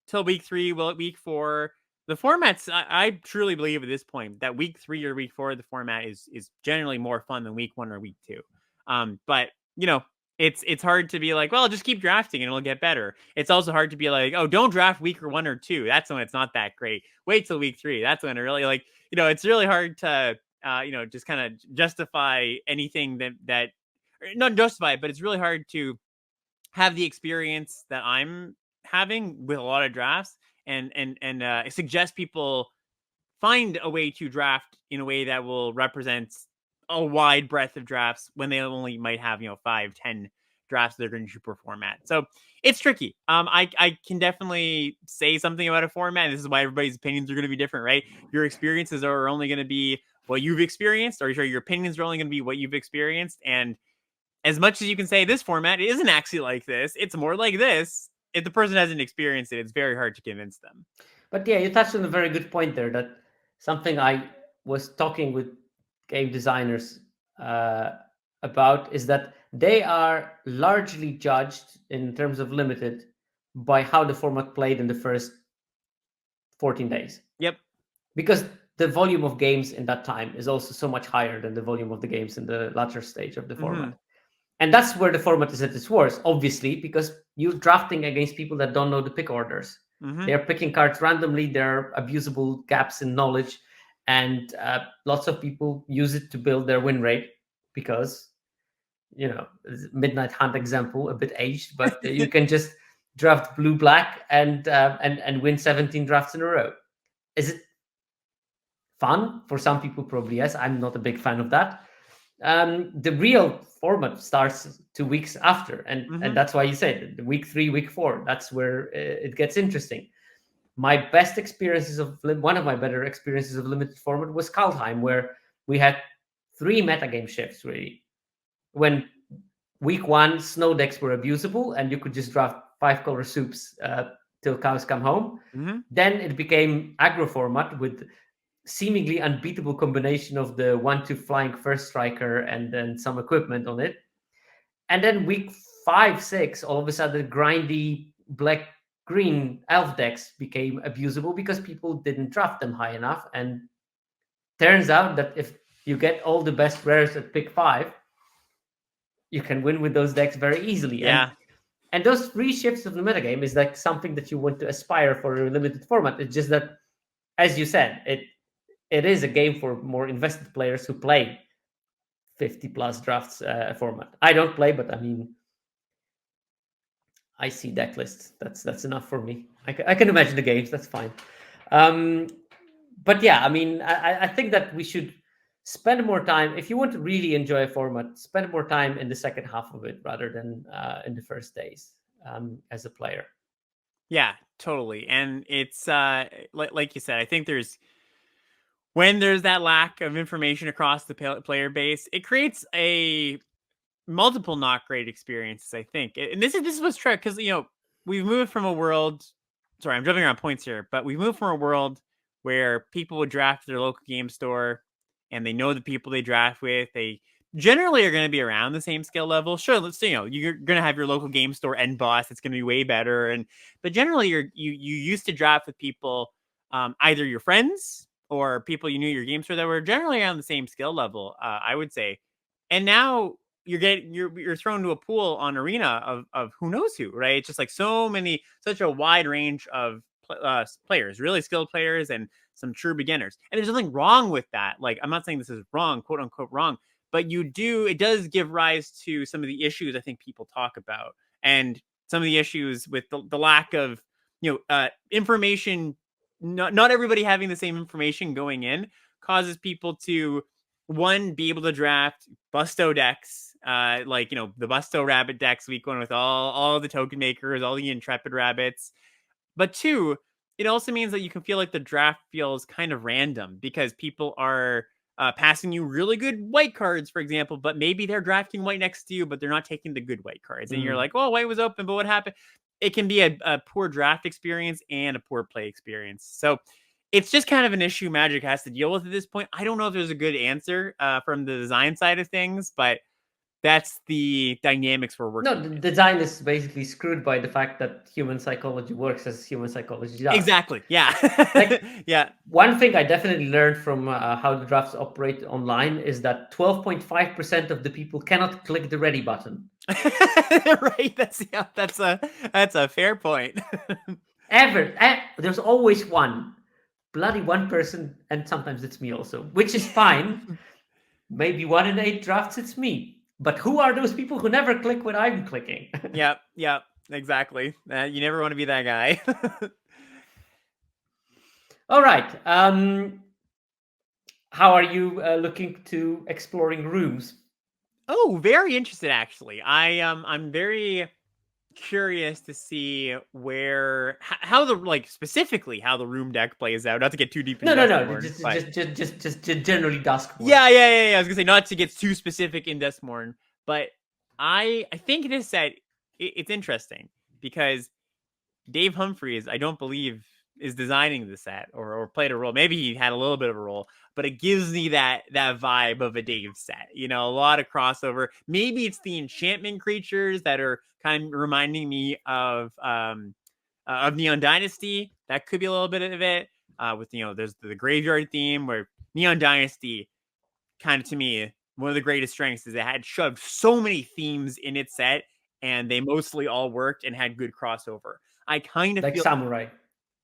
Speaker 2: till week 3, week 4, the formats, I truly believe at this point that week 3 or week 4, the format is generally more fun than week 1 or week 2. But it's hard to be like, well, just keep drafting and it'll get better. It's also hard to be like, oh, don't draft week 1 or 2. That's when it's not that great. Wait till week 3. That's when it really it's really hard to just kind of justify anything that not justify it, but it's really hard to have the experience that I'm having with a lot of drafts and suggest people find a way to draft in a way that will represent a wide breadth of drafts when they only might have 5-10 drafts they're going to shoot per format. So it's tricky. I can definitely say something about a format. This is why everybody's opinions are going to be different, right? Your experiences are only going to be what you've experienced, or your opinions are only going to be what you've experienced. And as much as you can say this format isn't actually like this, it's more like this. If the person hasn't experienced it, it's very hard to convince them.
Speaker 1: But yeah, you touched on a very good point there. That something I was talking with game designers uh, about is that they are largely judged in terms of limited by how the format played in the first 14 days.
Speaker 2: Yep.
Speaker 1: Because the volume of games in that time is also so much higher than the volume of the games in the latter stage of the format. And that's where the format is at its worst, obviously, because you're drafting against people that don't know the pick orders. They're picking cards randomly. There are abusable gaps in knowledge, and lots of people use it to build their win rate because, Midnight Hunt example, a bit aged, but you can just draft blue black and win 17 drafts in a row. Is it fun for some people? Probably yes. I'm not a big fan of that. The real format starts 2 weeks after, and that's why you said week 3, week 4. That's where it gets interesting. My best experiences one of my better experiences of limited format was Kaldheim, where we had 3 metagame shifts really. When week 1 snow decks were abusable and you could just draft 5-color soups till cows come home. Then it became aggro format with seemingly unbeatable combination of the 1-2 flying first striker and then some equipment on it. And then week 5, 6, all of a sudden grindy black green elf decks became abusable because people didn't draft them high enough. And turns out that if you get all the best rares at pick 5, you can win with those decks very easily.
Speaker 2: Yeah.
Speaker 1: And those 3 shifts of the metagame is like something that you want to aspire for a limited format. It's just that, as you said, it is a game for more invested players who play 50 plus drafts format. I don't play, but I mean, I see deck lists. That's enough for me. I can imagine the games. That's fine. But yeah, I mean, I think that we should spend more time. If you want to really enjoy a format, spend more time in the second half of it rather than in the first days as a player.
Speaker 2: Yeah, totally. And it's like you said, I think when there's that lack of information across the player base, it creates a multiple not great experiences, I think. And this is what's true, because we've moved from a world. Sorry, I'm jumping around points here, but we've moved from a world where people would draft their local game store, and they know the people they draft with. They generally are going to be around the same skill level. Sure, let's say you're going to have your local game store end boss. It's going to be way better, but generally you used to draft with people, either your friends or people you knew your game store that were generally on the same skill level. I would say, and now you're thrown to a pool on Arena of who knows who, right? It's just like such a wide range of players, really skilled players and some true beginners. And there's nothing wrong with that. Like, I'm not saying this is wrong, quote unquote wrong, but it does give rise to some of the issues I think people talk about, and some of the issues with the lack of information. Not everybody having the same information going in causes people to, one, be able to draft Busto decks, like the Busto Rabbit decks week 1 with all the token makers, all the Intrepid Rabbits. But 2, it also means that you can feel like the draft feels kind of random because people are passing you really good white cards, for example, but maybe they're drafting white next to you, but they're not taking the good white cards. And you're like, well, white was open, but what happened? It can be a poor draft experience and a poor play experience. So it's just kind of an issue Magic has to deal with at this point. I don't know if there's a good answer from the design side of things, but that's the dynamics we're working
Speaker 1: No, the
Speaker 2: with.
Speaker 1: design is basically screwed by the fact that human psychology works as human psychology does.
Speaker 2: Exactly. Yeah.
Speaker 1: Like,
Speaker 2: yeah.
Speaker 1: one thing I definitely learned from how the drafts operate online is that 12.5% of the people cannot click the ready button.
Speaker 2: Right. That's a fair point.
Speaker 1: Ever. There's always one. Bloody one person, and sometimes it's me also, which is fine. Maybe 1 in 8 drafts, it's me. But who are those people who never click when I'm clicking?
Speaker 2: Yep. Yep. Exactly. You never want to be that guy.
Speaker 1: All right. How are you looking to exploring rooms?
Speaker 2: Oh, very interested actually. I'm very curious to see how the like specifically how the room deck plays out. Not to get too deep into
Speaker 1: No.
Speaker 2: Duskmourn,
Speaker 1: Just,
Speaker 2: but
Speaker 1: just generally Duskmourn.
Speaker 2: yeah. I was gonna say not to get too specific in Duskmourn, but I think this set it's interesting because Dave Humphreys, I don't believe, is designing the set or played a role. Maybe he had a little bit of a role, but it gives me that vibe of a Dave set. You know, a lot of crossover. Maybe it's the enchantment creatures that are kind of reminding me of Neon Dynasty. That could be a little bit of it. With there's the graveyard theme where Neon Dynasty kind of to me one of the greatest strengths is it had shoved so many themes in its set and they mostly all worked and had good crossover. I kind of
Speaker 1: Like
Speaker 2: feel
Speaker 1: Samurai.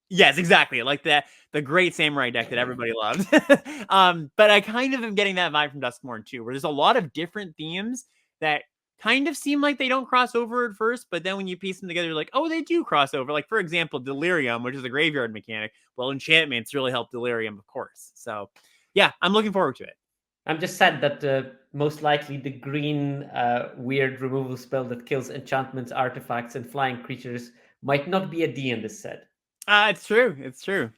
Speaker 2: yes, exactly. Like the great samurai deck that everybody loves. But I kind of am getting that vibe from Duskmourn too, where there's a lot of different themes that kind of seem like they don't cross over at first, but then when you piece them together, you're like, oh, they do cross over. Like, for example, Delirium, which is a graveyard mechanic. Well, enchantments really help Delirium, of course. So yeah, I'm looking forward to it.
Speaker 1: I'm just sad that most likely the green weird removal spell that kills enchantments, artifacts, and flying creatures might not be a D in this set.
Speaker 2: It's true. It's true.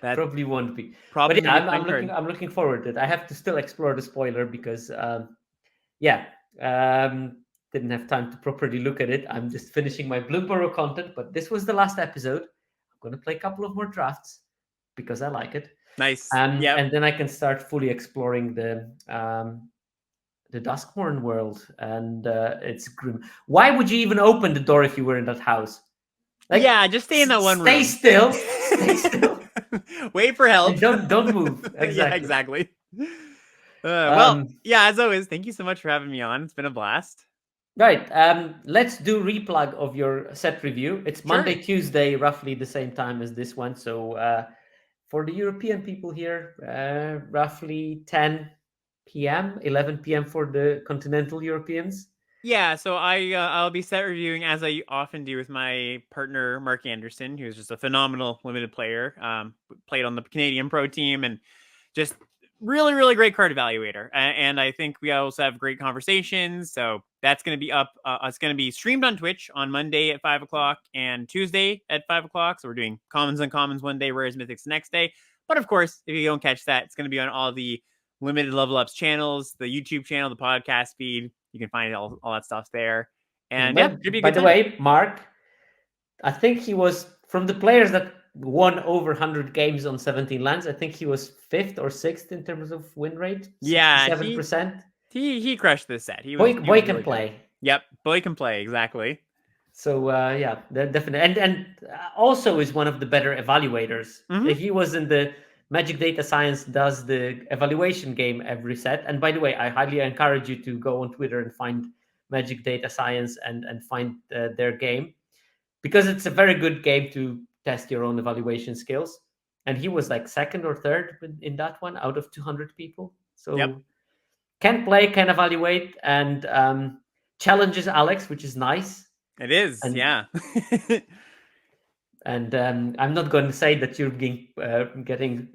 Speaker 2: That
Speaker 1: Probably won't be. But
Speaker 2: probably
Speaker 1: yeah,
Speaker 2: a
Speaker 1: I'm
Speaker 2: fun
Speaker 1: looking
Speaker 2: card.
Speaker 1: I'm looking forward to it. I have to still explore the spoiler because yeah, didn't have time to properly look at it. I'm just finishing my Bloomburrow content, but this was the last episode. I'm gonna play a couple of more drafts because I like it.
Speaker 2: Nice. Yep.
Speaker 1: And then I can start fully exploring the Duskmourn world, and it's grim. Why would you even open the door if you were in that house? Like,
Speaker 2: Yeah, just stay in that one
Speaker 1: stay
Speaker 2: room.
Speaker 1: still, stay still,
Speaker 2: Wait for help.
Speaker 1: and don't move.
Speaker 2: Yeah,
Speaker 1: Exactly.
Speaker 2: exactly. Well,
Speaker 1: Um,
Speaker 2: yeah, as always, thank you so much for having me on. It's been a blast.
Speaker 1: right. Let's do replug of your set review. It's
Speaker 2: Sure.
Speaker 1: Monday, Tuesday, roughly the same time as this one. So for the European people here, roughly 10 p.m., 11 p.m. for the continental Europeans.
Speaker 2: Yeah, so I'll be set reviewing as I often do with my partner Mark Anderson, who's just a phenomenal limited player. Played on the Canadian Pro team and just really great card evaluator. And I think we also have great conversations. So that's going to be up. It's going to be streamed on Twitch on Monday at 5 o'clock and Tuesday at 5 o'clock. So we're doing commons and commons one day, rares mythics the next day. But of course, if you don't catch that, it's going to be on all the limited level ups channels, the YouTube channel, the podcast feed. You can find all that stuff there. And yeah, should be a
Speaker 1: By
Speaker 2: good
Speaker 1: the
Speaker 2: time.
Speaker 1: way, Mark, I think he was from the players that won over 100 games on 17 lands. I think he was fifth or sixth in terms of win rate,
Speaker 2: Yeah,
Speaker 1: 67%.
Speaker 2: he crushed this set. He was
Speaker 1: Boy can
Speaker 2: really good.
Speaker 1: play.
Speaker 2: Yep, boy can play exactly.
Speaker 1: So yeah, definitely, and also is one of the better evaluators.
Speaker 2: Mm-hmm.
Speaker 1: He was in the Magic Data Science does the evaluation game every set. And by the way, I highly encourage you to go on Twitter and find Magic Data Science and find their game, because it's a very good game to test your own evaluation skills. And he was like second or third in that one out of 200 people.
Speaker 2: Yep,
Speaker 1: So can play, can evaluate, and challenges Alex, which is nice.
Speaker 2: it is.
Speaker 1: And
Speaker 2: Yeah.
Speaker 1: and I'm not going to say that you're getting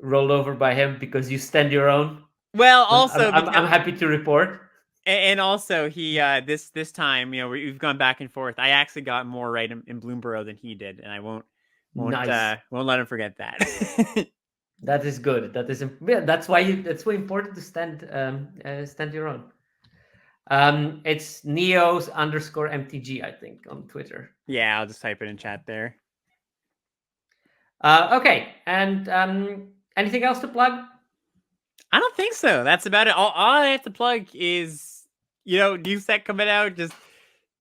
Speaker 1: rolled over by him because you stand your own.
Speaker 2: Well,
Speaker 1: I'm,
Speaker 2: also
Speaker 1: I'm
Speaker 2: because
Speaker 1: happy to report.
Speaker 2: and also he this time we've gone back and forth. I actually got more right in Bloomburrow than he did, and I won't
Speaker 1: Nice.
Speaker 2: let him forget that.
Speaker 1: That is good. That's why that's why important to stand your own. It's Neos _ MTG, I think, on Twitter.
Speaker 2: Yeah, I'll just type it in chat there.
Speaker 1: Okay, and anything else to plug?
Speaker 2: I don't think so. That's about it. All I have to plug is new set coming out. Just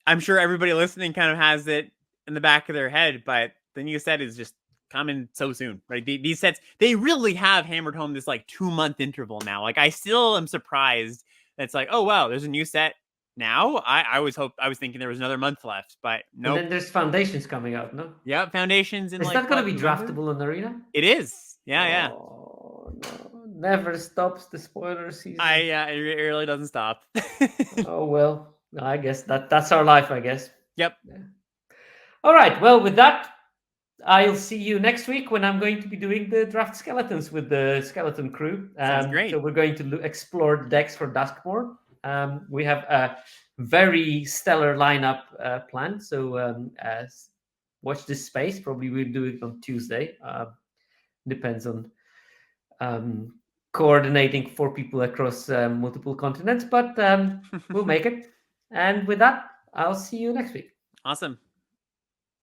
Speaker 2: I'm sure everybody listening kind of has it in the back of their head, but the new set is just coming so soon, right? These sets, they really have hammered home this like 2-month interval now. Like I still am surprised that it's like, oh wow, there's a new set now. I was thinking there was another month left, but
Speaker 1: And
Speaker 2: nope.
Speaker 1: then there's Foundations coming out, no?
Speaker 2: Yeah, Foundations in
Speaker 1: Is
Speaker 2: like
Speaker 1: that going to be
Speaker 2: November?
Speaker 1: draftable in Arena?
Speaker 2: It is. Yeah.
Speaker 1: Oh, no. Never stops the spoiler season.
Speaker 2: It really doesn't stop.
Speaker 1: Oh, well, I guess that's our life, I guess.
Speaker 2: Yep.
Speaker 1: Yeah. All right. Well, with that, I'll see you next week when I'm going to be doing the draft skeletons with the skeleton crew.
Speaker 2: Sounds great.
Speaker 1: So we're going to explore the decks for Duskmore. We have a very stellar lineup planned. So watch this space. Probably we'll do it on Tuesday. Depends on coordinating 4 people across multiple continents, but we'll make it. And with that, I'll see you next week.
Speaker 2: Awesome.